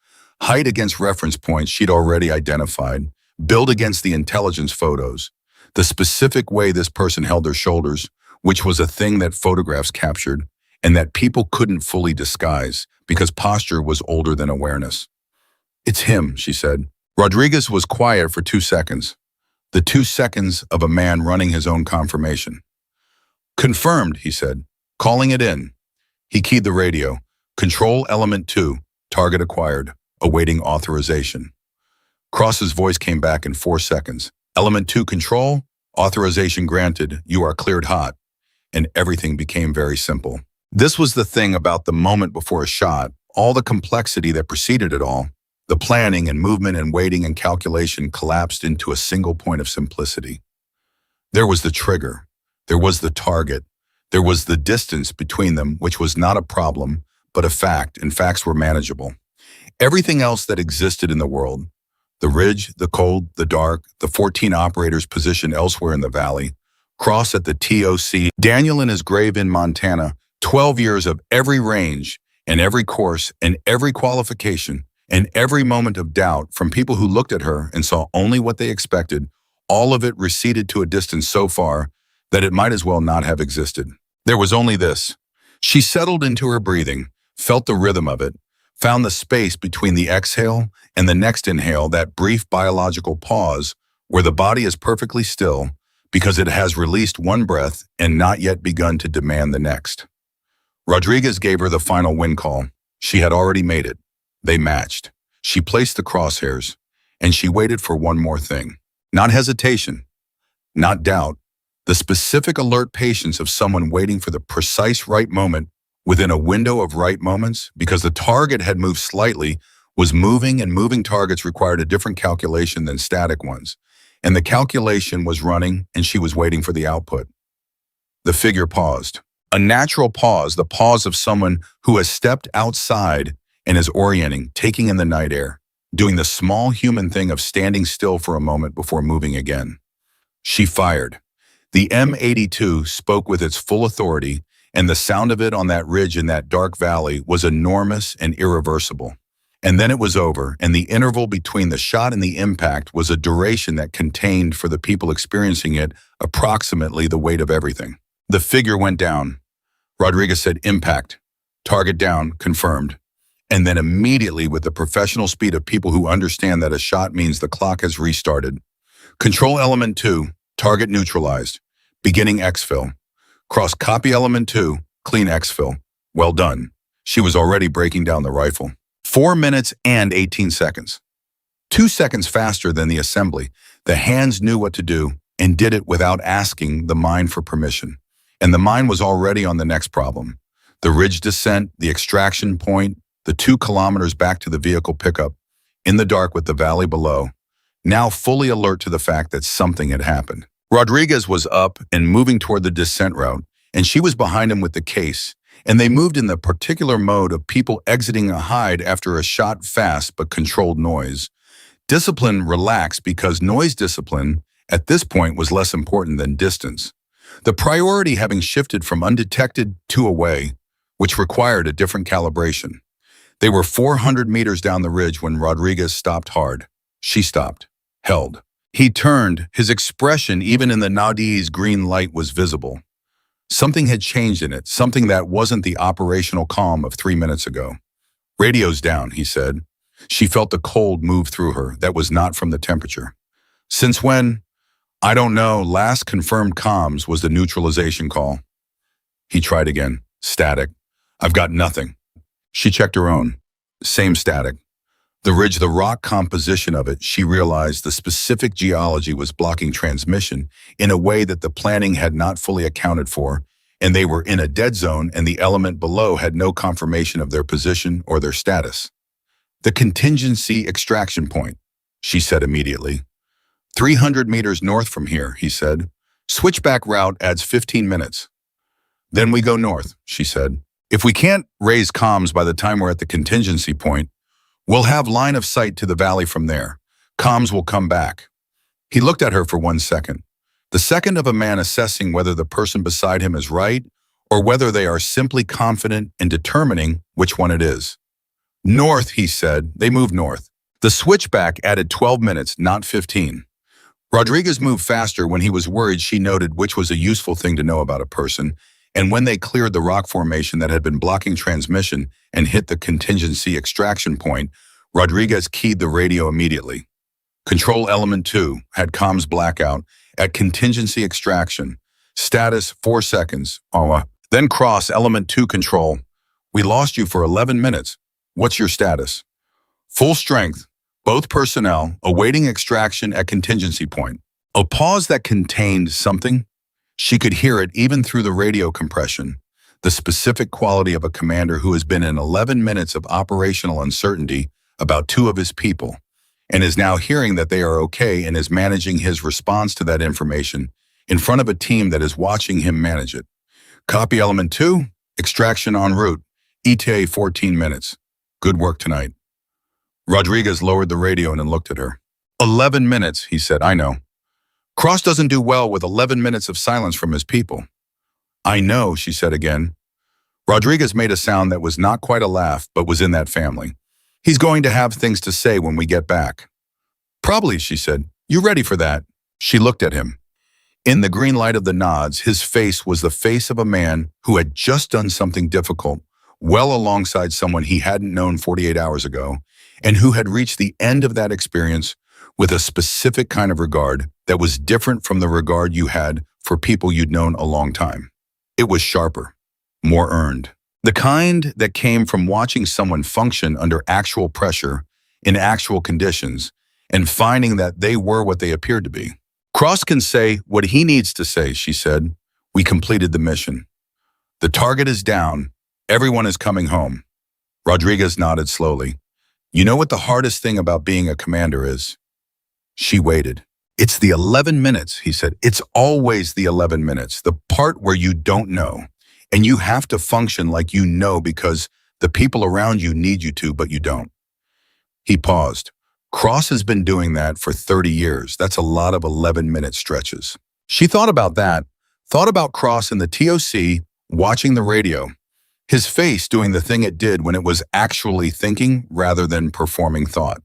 Height against reference points she'd already identified, build against the intelligence photos, the specific way this person held their shoulders, which was a thing that photographs captured, and that people couldn't fully disguise because posture was older than awareness. It's him, she said. Rodriguez was quiet for 2 seconds. The 2 seconds of a man running his own confirmation. Confirmed, he said. Calling it in. He keyed the radio. Control element 2, target acquired, awaiting authorization. Cross's voice came back in 4 seconds. Element 2 control, authorization granted, you are cleared hot. And everything became very simple. This was the thing about the moment before a shot, all the complexity that preceded it all. The planning and movement and waiting and calculation collapsed into a single point of simplicity. There was the trigger. There was the target. There was the distance between them, which was not a problem, but a fact, and facts were manageable. Everything else that existed in the world, the ridge, the cold, the dark, the 14 operators positioned elsewhere in the valley, Cross at the TOC, Daniel in his grave in Montana, 12 years of every range and every course and every qualification and every moment of doubt from people who looked at her and saw only what they expected, all of it receded to a distance so far that it might as well not have existed. There was only this. She settled into her breathing, felt the rhythm of it, found the space between the exhale and the next inhale, that brief biological pause where the body is perfectly still because it has released one breath and not yet begun to demand the next. Rodriguez gave her the final win call. She had already made it. They matched. She placed the crosshairs, and she waited for one more thing. Not hesitation, not doubt, the specific alert patience of someone waiting for the precise right moment within a window of right moments, because the target had moved slightly, was moving, and moving targets required a different calculation than static ones. And the calculation was running, and she was waiting for the output. The figure paused. A natural pause, the pause of someone who has stepped outside and is orienting, taking in the night air, doing the small human thing of standing still for a moment before moving again. She fired. The M82 spoke with its full authority, and the sound of it on that ridge in that dark valley was enormous and irreversible. And then it was over, and the interval between the shot and the impact was a duration that contained for the people experiencing it approximately the weight of everything. The figure went down. Rodriguez said, impact. Target down, confirmed. And then immediately, with the professional speed of people who understand that a shot means the clock has restarted. Control element 2, target neutralized. Beginning exfil. Cross copy element 2, clean exfil. Well done. She was already breaking down the rifle. 4 minutes and 18 seconds. 2 seconds faster than the assembly. The hands knew what to do and did it without asking the mind for permission. And the mind was already on the next problem. The ridge descent, the extraction point, the 2 kilometers back to the vehicle pickup, in the dark with the valley below, now fully alert to the fact that something had happened. Rodriguez was up and moving toward the descent route, and she was behind him with the case, and they moved in the particular mode of people exiting a hide after a shot fast but controlled noise. Discipline relaxed because noise discipline at this point was less important than distance. The priority having shifted from undetected to away, which required a different calibration. They were 400 meters down the ridge when Rodriguez stopped hard. She stopped, held. He turned, his expression even in the Nadi's green light was visible. Something had changed in it, something that wasn't the operational calm of 3 minutes ago. Radio's down, he said. She felt the cold move through her that was not from the temperature. Since when? I don't know. Last confirmed comms was the neutralization call. He tried again. Static. I've got nothing. She checked her own. Same static. The ridge, the rock composition of it, she realized the specific geology was blocking transmission in a way that the planning had not fully accounted for, and they were in a dead zone and the element below had no confirmation of their position or their status. The contingency extraction point, she said immediately. 300 meters north from here, he said. Switchback route adds 15 minutes. Then we go north, she said. If we can't raise comms by the time we're at the contingency point, we'll have line of sight to the valley from there. Comms will come back. He looked at her for 1 second. The second of a man assessing whether the person beside him is right or whether they are simply confident in determining which one it is. North, he said. They moved north. The switchback added 12 minutes, not 15. Rodriguez moved faster when he was worried. She noted which was a useful thing to know about a person, and when they cleared the rock formation that had been blocking transmission and hit the contingency extraction point, Rodriguez keyed the radio immediately. Control Element 2 had comms blackout at contingency extraction. Status 4 seconds. Then Cross Element 2 Control. We lost you for 11 minutes. What's your status? Full strength. Both personnel awaiting extraction at contingency point. A pause that contained something. She could hear it even through the radio compression, the specific quality of a commander who has been in 11 minutes of operational uncertainty about 2 of his people, and is now hearing that they are okay and is managing his response to that information in front of a team that is watching him manage it. Copy Element 2, extraction en route, ETA 14 minutes. Good work tonight. Rodriguez lowered the radio and looked at her. 11 minutes, he said. I know. Cross doesn't do well with 11 minutes of silence from his people. I know, she said again. Rodriguez made a sound that was not quite a laugh, but was in that family. He's going to have things to say when we get back. Probably, she said. You ready for that? She looked at him. In the green light of the nods, his face was the face of a man who had just done something difficult, well alongside someone he hadn't known 48 hours ago, and who had reached the end of that experience with a specific kind of regard that was different from the regard you had for people you'd known a long time. It was sharper, more earned. The kind that came from watching someone function under actual pressure, in actual conditions, and finding that they were what they appeared to be. Cross can say what he needs to say, she said. We completed the mission. The target is down. Everyone is coming home. Rodriguez nodded slowly. You know what the hardest thing about being a commander is? She waited. It's the 11 minutes, he said. It's always the 11 minutes, the part where you don't know. And you have to function like you know because the people around you need you to, but you don't. He paused. Cross has been doing that for 30 years. That's a lot of 11-minute stretches. She thought about that, thought about Cross in the TOC, watching the radio. His face doing the thing it did when it was actually thinking rather than performing thought.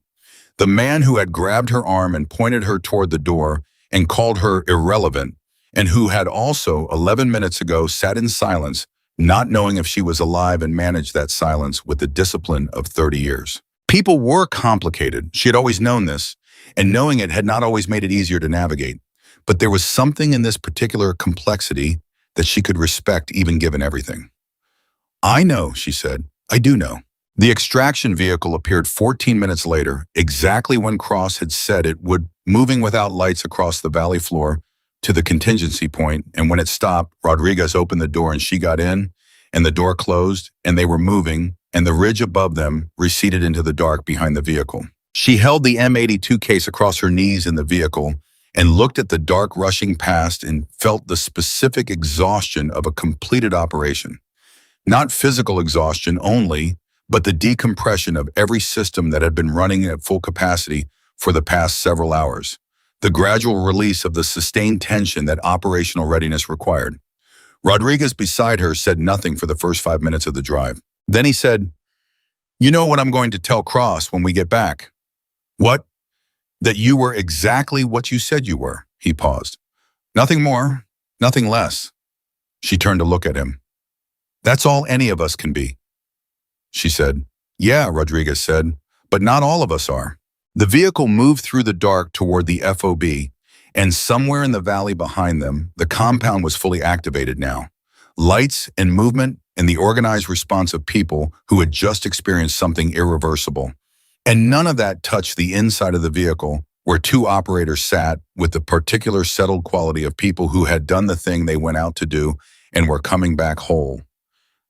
The man who had grabbed her arm and pointed her toward the door and called her irrelevant, and who had also 11 minutes ago sat in silence, not knowing if she was alive and managed that silence with the discipline of 30 years. People were complicated. She had always known this, and knowing it had not always made it easier to navigate. But there was something in this particular complexity that she could respect even given everything. I know, she said. I do know. The extraction vehicle appeared 14 minutes later, exactly when Cross had said it would, moving without lights across the valley floor to the contingency point, and when it stopped, Rodriguez opened the door and she got in, and the door closed, and they were moving, and the ridge above them receded into the dark behind the vehicle. She held the M82 case across her knees in the vehicle and looked at the dark rushing past and felt the specific exhaustion of a completed operation. Not physical exhaustion only, but the decompression of every system that had been running at full capacity for the past several hours. The gradual release of the sustained tension that operational readiness required. Rodriguez beside her said nothing for the first 5 minutes of the drive. Then he said, You know what I'm going to tell Cross when we get back? What? That you were exactly what you said you were. He paused. Nothing more, nothing less. She turned to look at him. That's all any of us can be. She said. Yeah, Rodriguez said, but not all of us are. The vehicle moved through the dark toward the FOB, and somewhere in the valley behind them, the compound was fully activated now. Lights and movement and the organized response of people who had just experienced something irreversible. And none of that touched the inside of the vehicle where two operators sat with the particular settled quality of people who had done the thing they went out to do and were coming back whole.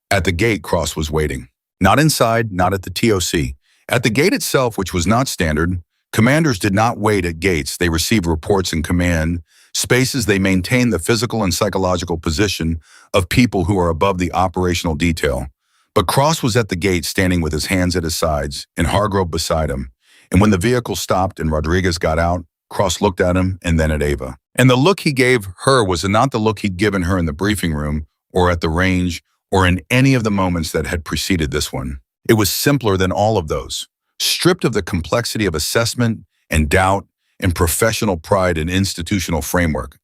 At the gate, Cross was waiting. Not inside, not at the TOC. At the gate itself, which was not standard, commanders did not wait at gates. They received reports in command spaces. They maintained the physical and psychological position of people who are above the operational detail. But Cross was at the gate standing with his hands at his sides and Hargrove beside him. And when the vehicle stopped and Rodriguez got out, Cross looked at him and then at Ava. And the look he gave her was not the look he'd given her in the briefing room or at the range or in any of the moments that had preceded this one. It was simpler than all of those, stripped of the complexity of assessment and doubt and professional pride and institutional framework.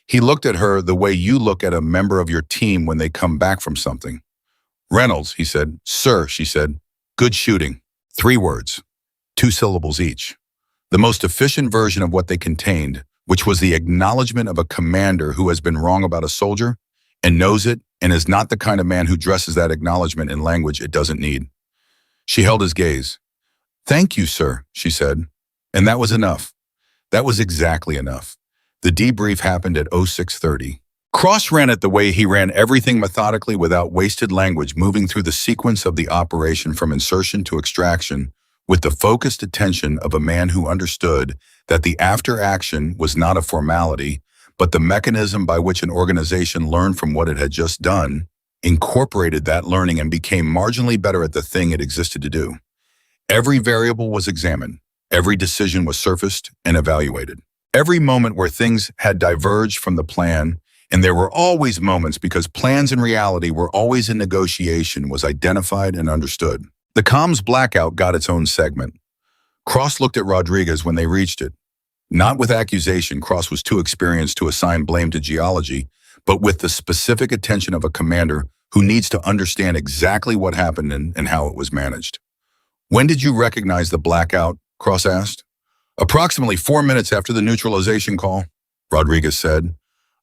He looked at her the way you look at a member of your team when they come back from something. "Reynolds," he said. "Sir," she said. "Good shooting." 3 words, 2 syllables each. The most efficient version of what they contained, which was the acknowledgement of a commander who has been wrong about a soldier and knows it and is not the kind of man who dresses that acknowledgement in language it doesn't need. She held his gaze. "Thank you, sir," she said. And that was enough. That was exactly enough. The debrief happened at 06:30. Cross ran it the way he ran everything methodically without wasted language, moving through the sequence of the operation from insertion to extraction with the focused attention of a man who understood that the after action was not a formality, but the mechanism by which an organization learned from what it had just done, incorporated that learning and became marginally better at the thing it existed to do. Every variable was examined. Every decision was surfaced and evaluated. Every moment where things had diverged from the plan, and there were always moments because plans and reality were always in negotiation, was identified and understood. The comms blackout got its own segment. Cross looked at Rodriguez when they reached it. Not with accusation, Cross was too experienced to assign blame to geology, but with the specific attention of a commander who needs to understand exactly what happened and how it was managed. "When did you recognize the blackout?" Cross asked. "Approximately 4 minutes after the neutralization call," Rodriguez said.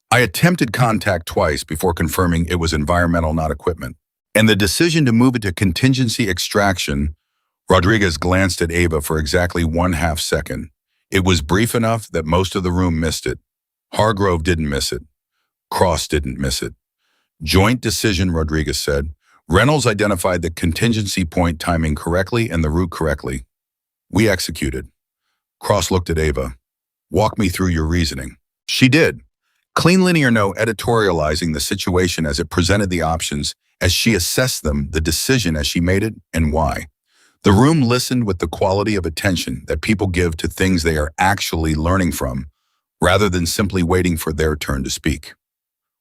"I attempted contact twice before confirming it was environmental, not equipment. And the decision to move it to contingency extraction," Rodriguez glanced at Ava for exactly 1/2 second. It was brief enough that most of the room missed it. Hargrove didn't miss it. Cross didn't miss it. "Joint decision," Rodriguez said. "Reynolds identified the contingency point timing correctly and the route correctly. We executed." Cross looked at Ava. "Walk me through your reasoning." She did. Clean linear, no editorializing the situation as it presented the options, as she assessed them, the decision as she made it, and why. The room listened with the quality of attention that people give to things they are actually learning from, rather than simply waiting for their turn to speak.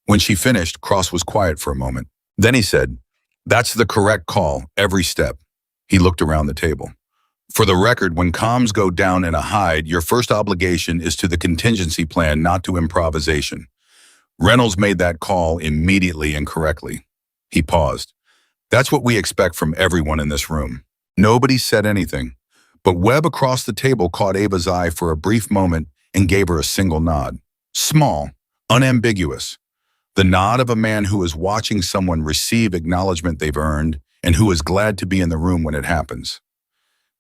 When she finished, Cross was quiet for a moment. Then he said, "That's the correct call, every step." He looked around the table. "For the record, when comms go down in a hide, your first obligation is to the contingency plan, not to improvisation. Reynolds made that call immediately and correctly." He paused. "That's what we expect from everyone in this room." Nobody said anything, but Webb across the table caught Ava's eye for a brief moment and gave her a single nod. Small, unambiguous. The nod of a man who is watching someone receive acknowledgement they've earned and who is glad to be in the room when it happens.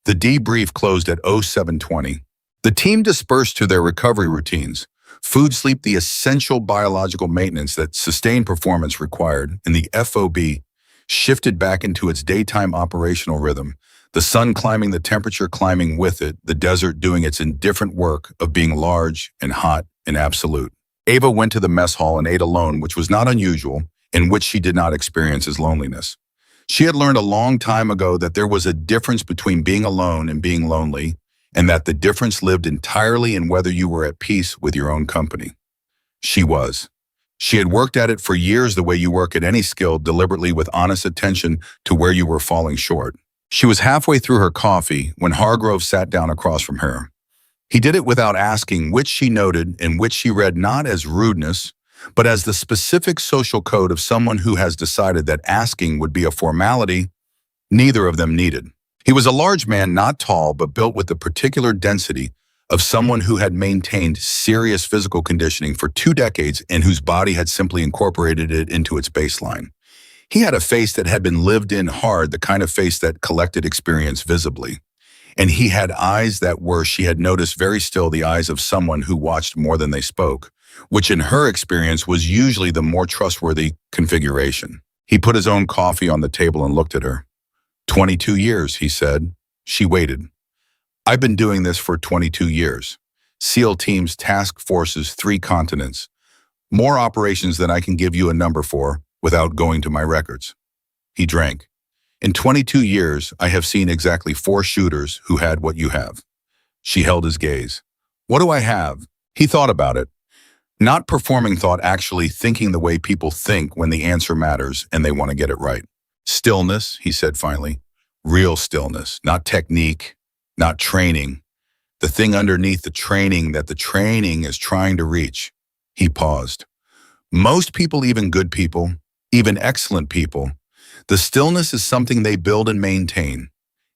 The debrief closed at 07:20. The team dispersed to their recovery routines. Food, sleep, the essential biological maintenance that sustained performance required, and the FOB shifted back into its daytime operational rhythm, the sun climbing, the temperature climbing with it, the desert doing its indifferent work of being large and hot and absolute. Ava went to the mess hall and ate alone, which was not unusual, in which she did not experience as loneliness. She had learned a long time ago that there was a difference between being alone and being lonely, and that the difference lived entirely in whether you were at peace with your own company. She was. She had worked at it for years the way you work at any skill, deliberately with honest attention to where you were falling short. She was halfway through her coffee when Hargrove sat down across from her. He did it without asking, which she noted and which she read not as rudeness, but as the specific social code of someone who has decided that asking would be a formality neither of them needed. He was a large man, not tall, but built with the particular density of someone who had maintained serious physical conditioning for 2 decades and whose body had simply incorporated it into its baseline. He had a face that had been lived in hard, the kind of face that collected experience visibly. And he had eyes that were, she had noticed very still, the eyes of someone who watched more than they spoke, which in her experience was usually the more trustworthy configuration. He put his own coffee on the table and looked at her. 22 years, he said. She waited. I've been doing this for 22 years. SEAL teams, task forces, 3 continents. More operations than I can give you a number for without going to my records. He drank. In 22 years, I have seen exactly 4 shooters who had what you have. She held his gaze. What do I have? He thought about it. Not performing thought, actually thinking the way people think when the answer matters and they want to get it right. Stillness, he said finally. Real stillness, not technique, not training. The thing underneath the training that the training is trying to reach. He paused. Most people, even good people, even excellent people, the stillness is something they build and maintain.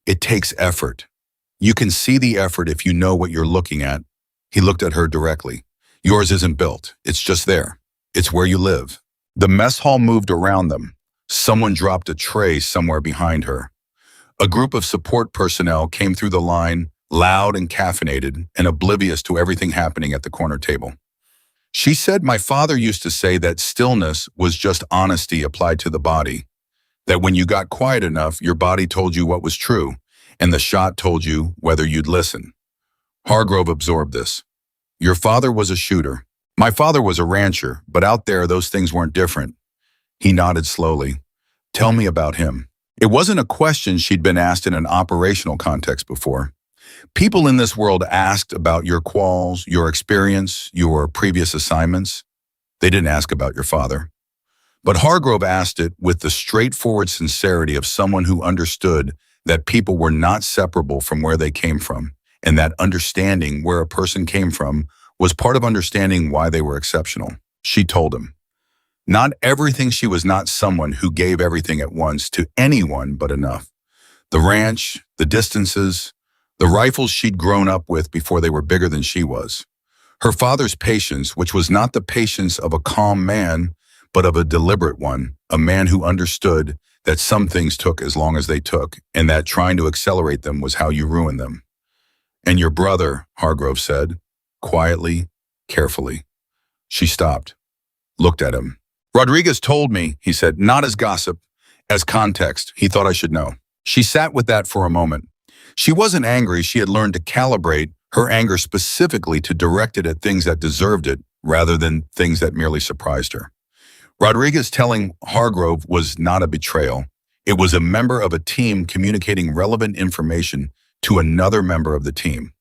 It takes effort. You can see the effort if you know what you're looking at. He looked at her directly. Yours isn't built. It's just there. It's where you live. The mess hall moved around them. Someone dropped a tray somewhere behind her. A group of support personnel came through the line, loud and caffeinated, and oblivious to everything happening at the corner table. She said, my father used to say that stillness was just honesty applied to the body. That when you got quiet enough, your body told you what was true, and the shot told you whether you'd listen. Hargrove absorbed this. Your father was a shooter. My father was a rancher, but out there those things weren't different. He nodded slowly. Tell me about him. It wasn't a question she'd been asked in an operational context before. People in this world asked about your quals, your experience, your previous assignments. They didn't ask about your father. But Hargrove asked it with the straightforward sincerity of someone who understood that people were not separable from where they came from, and that understanding where a person came from was part of understanding why they were exceptional. She told him. Not everything. She was not someone who gave everything at once to anyone but enough. The ranch, the distances, the rifles she'd grown up with before they were bigger than she was. Her father's patience, which was not the patience of a calm man, but of a deliberate one, a man who understood that some things took as long as they took, and that trying to accelerate them was how you ruin them. And your brother, Hargrove said, quietly, carefully. She stopped, looked at him. Rodriguez told me, he said, not as gossip, as context. He thought I should know. She sat with that for a moment. She wasn't angry. She had learned to calibrate her anger specifically to direct it at things that deserved it rather than things that merely surprised her. Rodriguez telling Hargrove was not a betrayal. It was a member of a team communicating relevant information to another member of the team.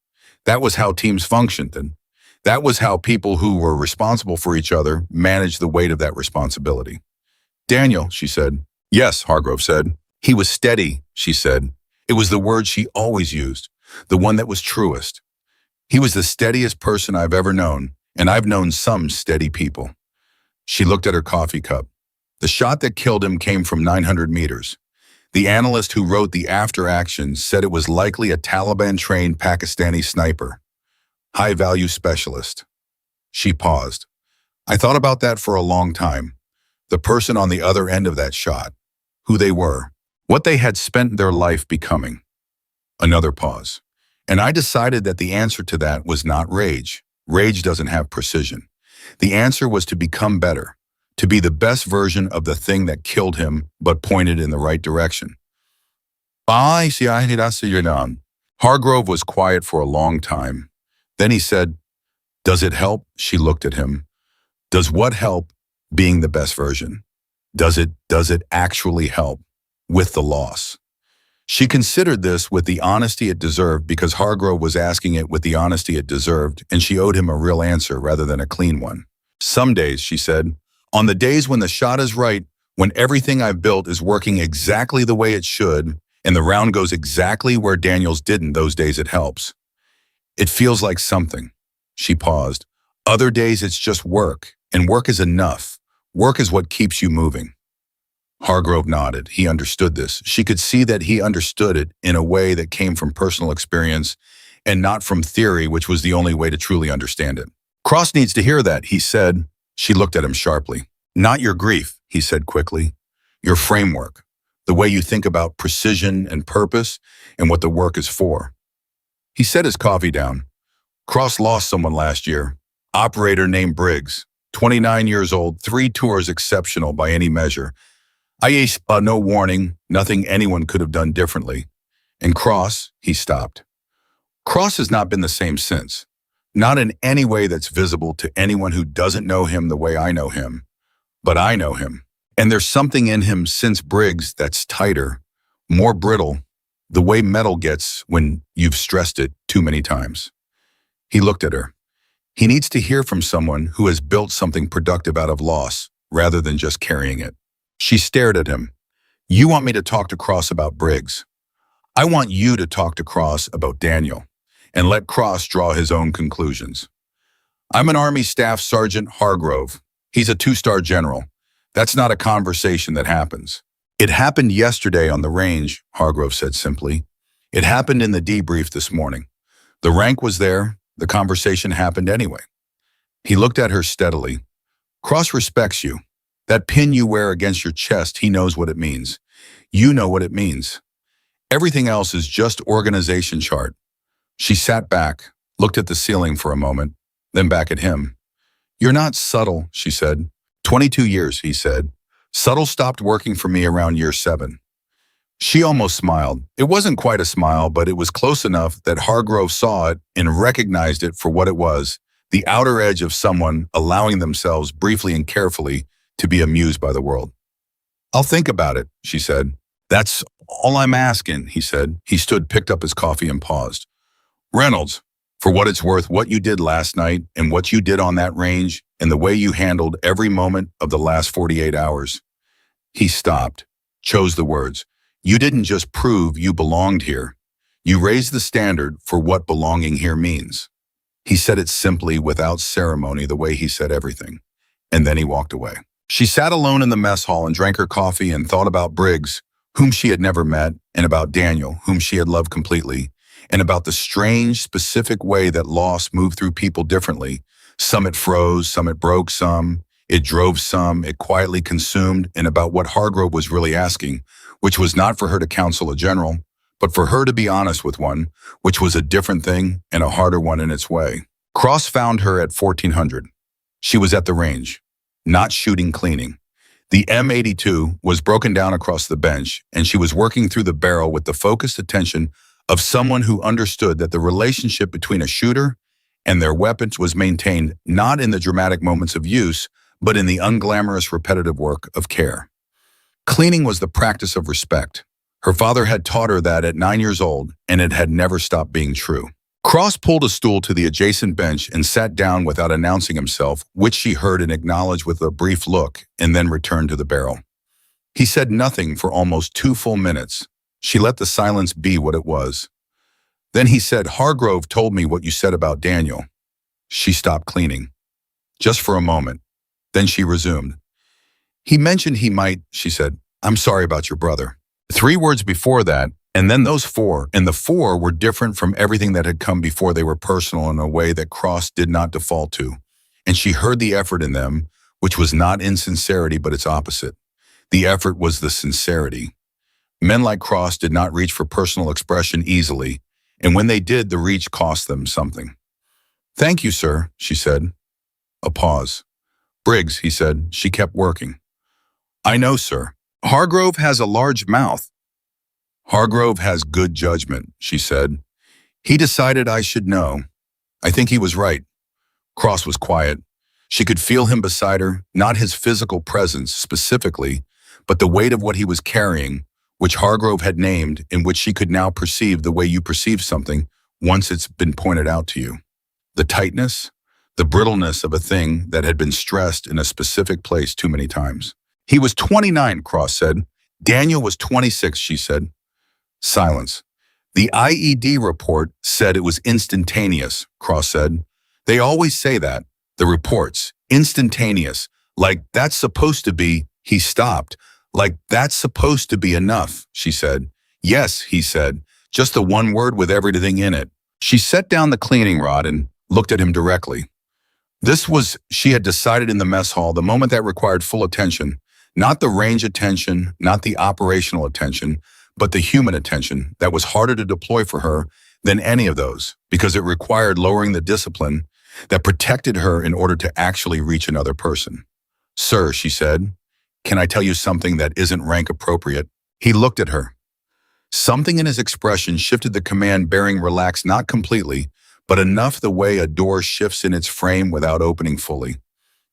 That was how teams functioned, and that was how people who were responsible for each other managed the weight of that responsibility. Daniel, she said. Yes, Hargrove said. He was steady, she said. It was the word she always used, the one that was truest. He was the steadiest person I've ever known, and I've known some steady people. She looked at her coffee cup. The shot that killed him came from 900 meters. The analyst who wrote the after action said it was likely a Taliban-trained Pakistani sniper. High-value specialist. She paused. I thought about that for a long time. The person on the other end of that shot. Who they were. What they had spent their life becoming. Another pause. And I decided that the answer to that was not rage. Rage doesn't have precision. The answer was to become better. To be the best version of the thing that killed him, but pointed in the right direction. Hargrove was quiet for a long time. Then he said, does it help? She looked at him. Does what help? Being the best version. Does it actually help? With the loss. She considered this with the honesty it deserved because Hargrove was asking it with the honesty it deserved, and she owed him a real answer rather than a clean one. Some days, she said, on the days when the shot is right, when everything I've built is working exactly the way it should, and the round goes exactly where Daniel's didn't, those days it helps. It feels like something. She paused. Other days it's just work, and work is enough. Work is what keeps you moving. Hargrove nodded. He understood this. She could see that he understood it in a way that came from personal experience and not from theory, which was the only way to truly understand it. Cross needs to hear that, he said. She looked at him sharply. Not your grief, he said quickly. Your framework. The way you think about precision and purpose and what the work is for. He set his coffee down. Cross lost someone last year. Operator named Briggs. 29 years old, 3 tours exceptional by any measure. I no warning, nothing anyone could have done differently. And Cross, he stopped. Cross has not been the same since. Not in any way that's visible to anyone who doesn't know him the way I know him. But I know him. And there's something in him since Briggs that's tighter, more brittle, the way metal gets when you've stressed it too many times. He looked at her. He needs to hear from someone who has built something productive out of loss, rather than just carrying it. She stared at him. You want me to talk to Cross about Briggs. I want you to talk to Cross about Daniel, and let Cross draw his own conclusions. I'm an Army Staff Sergeant Hargrove. He's a 2-star general. That's not a conversation that happens. It happened yesterday on the range, Hargrove said simply. It happened in the debrief this morning. The rank was there. The conversation happened anyway. He looked at her steadily. Cross respects you. That pin you wear against your chest, he knows what it means. You know what it means. Everything else is just organization chart. She sat back, looked at the ceiling for a moment, then back at him. You're not subtle, she said. 22 years, he said. Subtle stopped working for me around year 7. She almost smiled. It wasn't quite a smile, but it was close enough that Hargrove saw it and recognized it for what it was, the outer edge of someone allowing themselves briefly and carefully to be amused by the world. I'll think about it, she said. That's all I'm asking, he said. He stood, picked up his coffee and paused. Reynolds, for what it's worth, what you did last night and what you did on that range and the way you handled every moment of the last 48 hours. He stopped, chose the words. You didn't just prove you belonged here. You raised the standard for what belonging here means. He said it simply, without ceremony, the way he said everything. And then he walked away. She sat alone in the mess hall and drank her coffee and thought about Briggs, whom she had never met, and about Daniel, whom she had loved completely, and about the strange, specific way that loss moved through people differently. Some it froze, some it broke, some it drove, some it quietly consumed, and about what Hargrove was really asking, which was not for her to counsel a general, but for her to be honest with one, which was a different thing and a harder one in its way. Cross found her at 1400. She was at the range, not shooting, cleaning. The M82 was broken down across the bench, and she was working through the barrel with the focused attention of someone who understood that the relationship between a shooter and their weapons was maintained not in the dramatic moments of use, but in the unglamorous repetitive work of care. Cleaning was the practice of respect. Her father had taught her that at 9 years old, and it had never stopped being true. Cross pulled a stool to the adjacent bench and sat down without announcing himself, which she heard and acknowledged with a brief look, and then returned to the barrel. He said nothing for almost 2 full minutes. She let the silence be what it was. Then he said, Hargrove told me what you said about Daniel. She stopped cleaning. Just for a moment. Then she resumed. He mentioned he might, she said. I'm sorry about your brother. 3 words before that, and then those 4, and the 4 were different from everything that had come before. They were personal in a way that Cross did not default to. And she heard the effort in them, which was not insincerity, but its opposite. The effort was the sincerity. Men like Cross did not reach for personal expression easily, and when they did, the reach cost them something. Thank you, sir, she said. A pause. Briggs, he said. She kept working. I know, sir. Hargrove has a large mouth. Hargrove has good judgment, she said. He decided I should know. I think he was right. Cross was quiet. She could feel him beside her, not his physical presence specifically, but the weight of what he was carrying, which Hargrove had named, in which she could now perceive the way you perceive something once it's been pointed out to you. The tightness, the brittleness of a thing that had been stressed in a specific place too many times. He was 29, Cross said. Daniel was 26, she said. Silence. The IED report said it was instantaneous, Cross said. They always say that, the reports, instantaneous, like that's supposed to be. He stopped. Like that's supposed to be enough, she said. Yes, he said, just the one word with everything in it. She set down the cleaning rod and looked at him directly. This was, she had decided in the mess hall, the moment that required full attention, not the range attention, not the operational attention, but the human attention that was harder to deploy for her than any of those, because it required lowering the discipline that protected her in order to actually reach another person. Sir, she said, can I tell you something that isn't rank appropriate? He looked at her. Something in his expression shifted the command bearing relaxed not completely, but enough the way a door shifts in its frame without opening fully.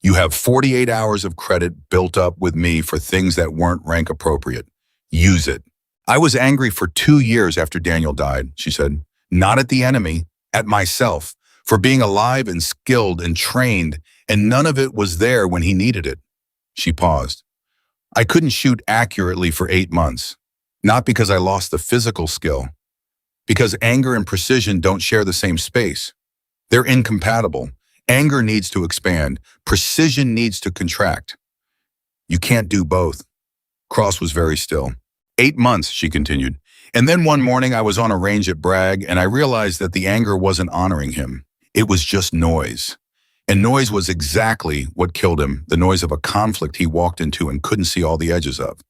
You have 48 hours of credit built up with me for things that weren't rank appropriate. Use it. I was angry for 2 years after Daniel died, she said. Not at the enemy, at myself, for being alive and skilled and trained, and none of it was there when he needed it. She paused. I couldn't shoot accurately for 8 months. Not because I lost the physical skill. Because anger and precision don't share the same space. They're incompatible. Anger needs to expand. Precision needs to contract. You can't do both. Cross was very still. 8 months, she continued. And then one morning I was on a range at Bragg, and I realized that the anger wasn't honoring him. It was just noise. And noise was exactly what killed him, the noise of a conflict he walked into and couldn't see all the edges of.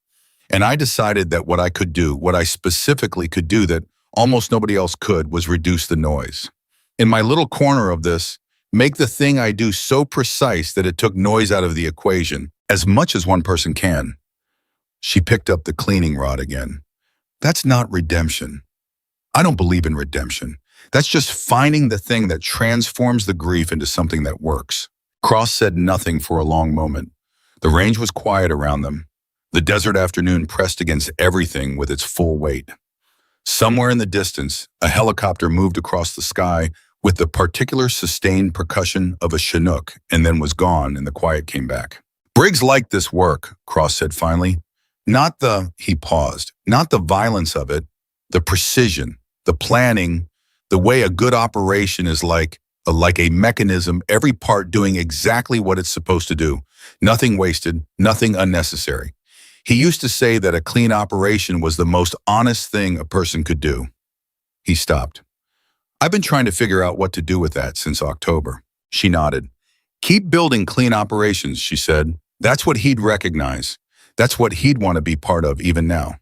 And I decided that what I could do, what I specifically could do that almost nobody else could, was reduce the noise. In my little corner of this, make the thing I do so precise that it took noise out of the equation, as much as one person can. She picked up the cleaning rod again. That's not redemption. I don't believe in redemption. That's just finding the thing that transforms the grief into something that works. Cross said nothing for a long moment. The range was quiet around them. The desert afternoon pressed against everything with its full weight. Somewhere in the distance, a helicopter moved across the sky with the particular sustained percussion of a Chinook and then was gone and the quiet came back. Briggs liked this work, Cross said finally. He paused, not the violence of it, the precision, the planning, the way a good operation is like a mechanism, every part doing exactly what it's supposed to do. Nothing wasted, nothing unnecessary. He used to say that a clean operation was the most honest thing a person could do. He stopped. I've been trying to figure out what to do with that since October. She nodded. Keep building clean operations, she said. That's what he'd recognize. That's what he'd want to be part of even now.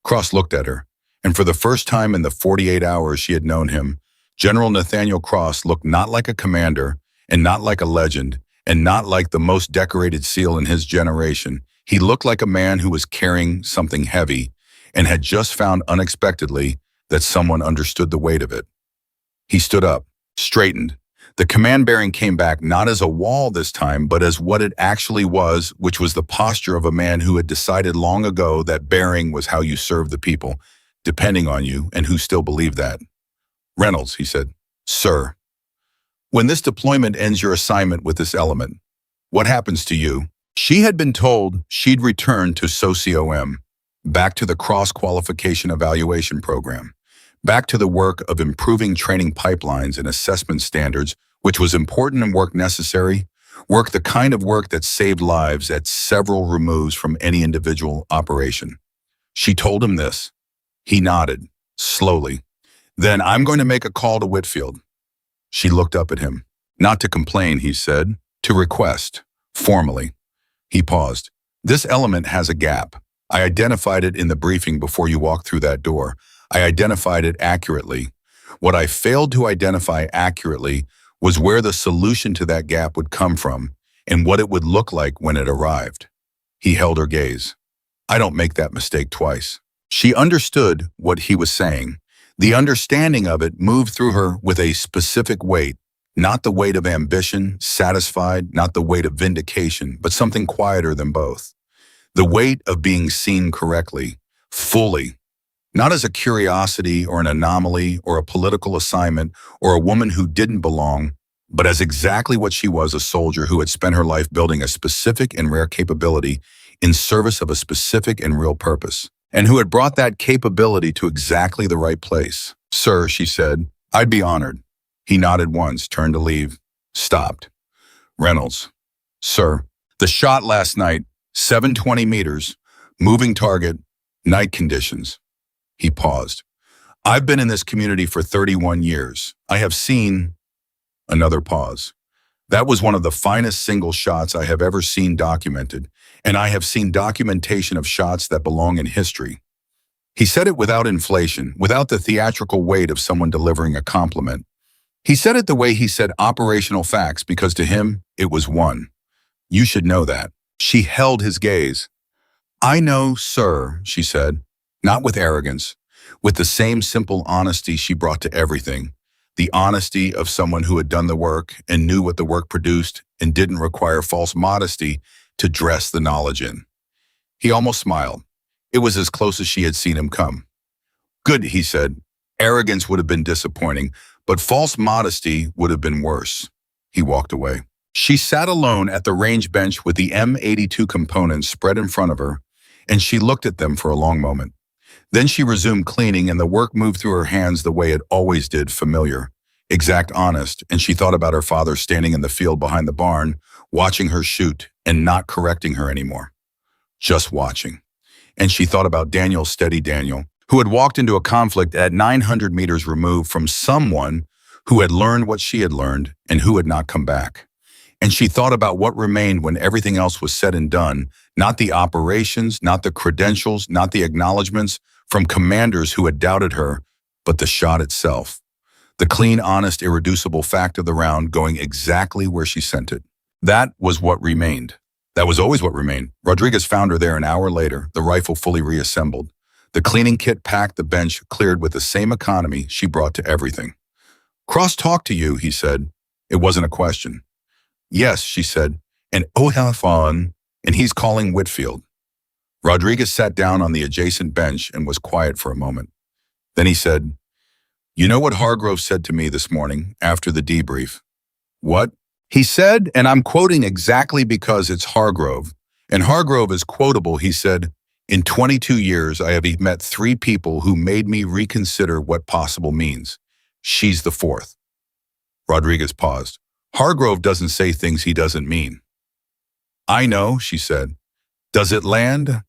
Cross looked at her, and for the first time in the 48 hours she had known him, General Nathaniel Cross looked not like a commander, and not like a legend, and not like the most decorated SEAL in his generation. He looked like a man who was carrying something heavy, and had just found unexpectedly that someone understood the weight of it. He stood up, straightened. The command bearing came back not as a wall this time, but as what it actually was, which was the posture of a man who had decided long ago that bearing was how you serve the people, depending on you, and who still believed that. Reynolds, he said. Sir, when this deployment ends your assignment with this element, what happens to you? She had been told she'd return to SOCIOM, back to the cross-qualification evaluation program, back to the work of improving training pipelines and assessment standards, which was important and work necessary, work the kind of work that saved lives at several removes from any individual operation. She told him this. He nodded, slowly. Then I'm going to make a call to Whitfield. She looked up at him. Not to complain, he said, to request, formally. He paused. This element has a gap. I identified it in the briefing before you walked through that door. I identified it accurately. What I failed to identify accurately was where the solution to that gap would come from and what it would look like when it arrived. He held her gaze. I don't make that mistake twice. She understood what he was saying. The understanding of it moved through her with a specific weight, not the weight of ambition, satisfied, not the weight of vindication, but something quieter than both. The weight of being seen correctly, fully, not as a curiosity or an anomaly or a political assignment or a woman who didn't belong, but as exactly what she was, a soldier who had spent her life building a specific and rare capability in service of a specific and real purpose, and who had brought that capability to exactly the right place. Sir, she said, I'd be honored. He nodded once, turned to leave, stopped. Reynolds, sir, the shot last night, 720 meters, moving target, night conditions. He paused. I've been in this community for 31 years. I have seen, another pause. That was one of the finest single shots I have ever seen documented, and I have seen documentation of shots that belong in history. He said it without inflation, without the theatrical weight of someone delivering a compliment. He said it the way he said operational facts because to him, it was one. You should know that. She held his gaze. I know, sir, she said, not with arrogance, with the same simple honesty she brought to everything. The honesty of someone who had done the work and knew what the work produced and didn't require false modesty to dress the knowledge in. He almost smiled. It was as close as she had seen him come. Good, he said. Arrogance would have been disappointing, but false modesty would have been worse. He walked away. She sat alone at the range bench with the M82 components spread in front of her, and she looked at them for a long moment. Then she resumed cleaning, and the work moved through her hands the way it always did, familiar, exact, honest, and she thought about her father standing in the field behind the barn, watching her shoot and not correcting her anymore. Just watching. And she thought about Daniel, steady Daniel, who had walked into a conflict at 900 meters removed from someone who had learned what she had learned and who had not come back. And she thought about what remained when everything else was said and done, not the operations, not the credentials, not the acknowledgments from commanders who had doubted her, but the shot itself. The clean, honest, irreducible fact of the round going exactly where she sent it. That was what remained. That was always what remained. Rodriguez found her there an hour later, the rifle fully reassembled. The cleaning kit packed, the bench cleared with the same economy she brought to everything. Cross talked to you, he said. It wasn't a question. Yes, she said, and oh, how fun, and he's calling Whitfield. Rodriguez sat down on the adjacent bench and was quiet for a moment. Then he said, you know what Hargrove said to me this morning after the debrief? What? He said, and I'm quoting exactly because it's Hargrove, and Hargrove is quotable, he said, in 22 years I have met 3 people who made me reconsider what possible means. She's the 4th. Rodriguez paused. Hargrove doesn't say things he doesn't mean. I know, she said. Does it land?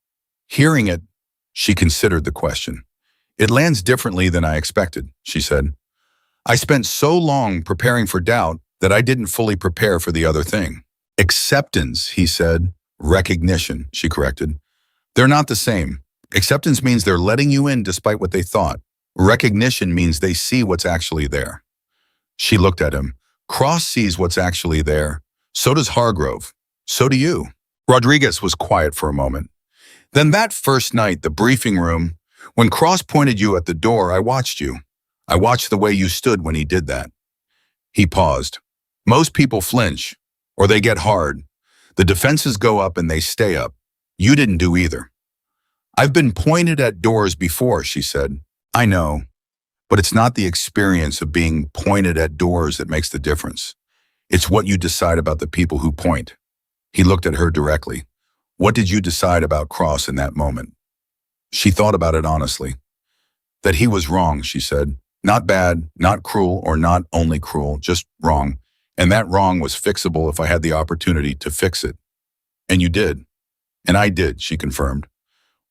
Hearing it, she considered the question. It lands differently than I expected, she said. I spent so long preparing for doubt that I didn't fully prepare for the other thing. Acceptance, he said. Recognition, she corrected. They're not the same. Acceptance means they're letting you in despite what they thought. Recognition means they see what's actually there. She looked at him. Cross sees what's actually there. So does Hargrove. So do you. Rodriguez was quiet for a moment. Then that first night, the briefing room, when Cross pointed you at the door, I watched you. I watched the way you stood when he did that. He paused. Most people flinch, or they get hard. The defenses go up and they stay up. You didn't do either. I've been pointed at doors before, she said. I know. But it's not the experience of being pointed at doors that makes the difference. It's what you decide about the people who point. He looked at her directly. What did you decide about Cross in that moment? She thought about it honestly. That he was wrong, she said. Not bad, not cruel, or not only cruel, just wrong. And that wrong was fixable if I had the opportunity to fix it. And you did. And I did, she confirmed.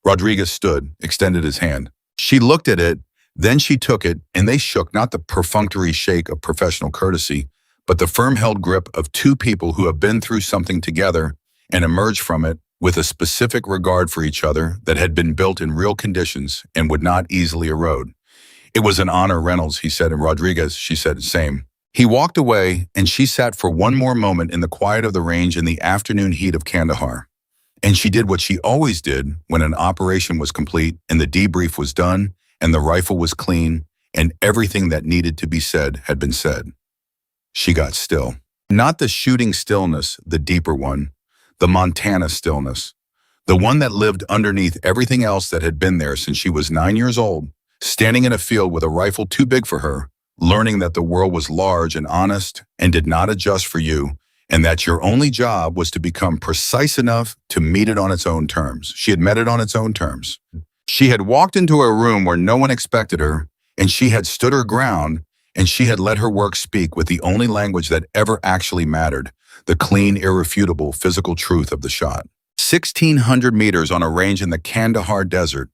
Rodriguez stood, extended his hand. She looked at it. Then she took it, and they shook, not the perfunctory shake of professional courtesy, but the firm-held grip of 2 people who have been through something together and emerged from it with a specific regard for each other that had been built in real conditions and would not easily erode. It was an honor, Reynolds, he said, and Rodriguez, she said, same. He walked away, and she sat for one more moment in the quiet of the range in the afternoon heat of Kandahar. And she did what she always did when an operation was complete and the debrief was done, and the rifle was clean, and everything that needed to be said had been said. She got still. Not the shooting stillness, the deeper one, the Montana stillness, the one that lived underneath everything else that had been there since she was 9 years old, standing in a field with a rifle too big for her, learning that the world was large and honest and did not adjust for you, and that your only job was to become precise enough to meet it on its own terms. She had met it on its own terms. She had walked into a room where no one expected her, and she had stood her ground, and she had let her work speak with the only language that ever actually mattered, the clean, irrefutable physical truth of the shot. 1,600 meters on a range in the Kandahar Desert,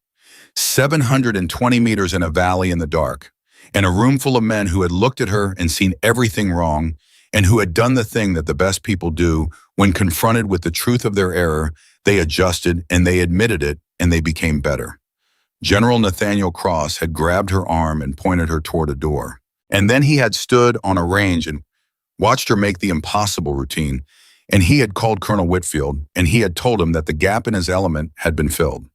720 meters in a valley in the dark, and a room full of men who had looked at her and seen everything wrong, and who had done the thing that the best people do when confronted with the truth of their error. They adjusted and they admitted it, and they became better. General Nathaniel Cross had grabbed her arm and pointed her toward a door. And then he had stood on a range and watched her make the impossible routine, and he had called Colonel Whitfield, and he had told him that the gap in his element had been filled.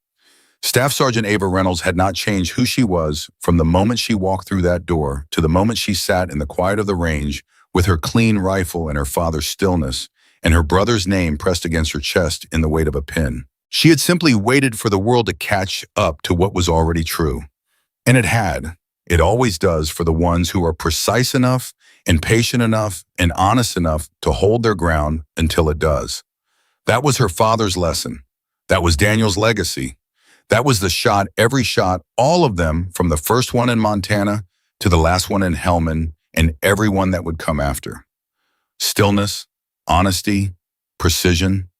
Staff Sergeant Ava Reynolds had not changed who she was from the moment she walked through that door to the moment she sat in the quiet of the range with her clean rifle and her father's stillness and her brother's name pressed against her chest in the weight of a pin. She had simply waited for the world to catch up to what was already true. And it had. It always does for the ones who are precise enough and patient enough and honest enough to hold their ground until it does. That was her father's lesson. That was Daniel's legacy. That was the shot, every shot, all of them, from the first one in Montana to the last one in Helmand and everyone that would come after. Stillness, honesty, precision,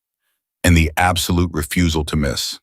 and the absolute refusal to miss.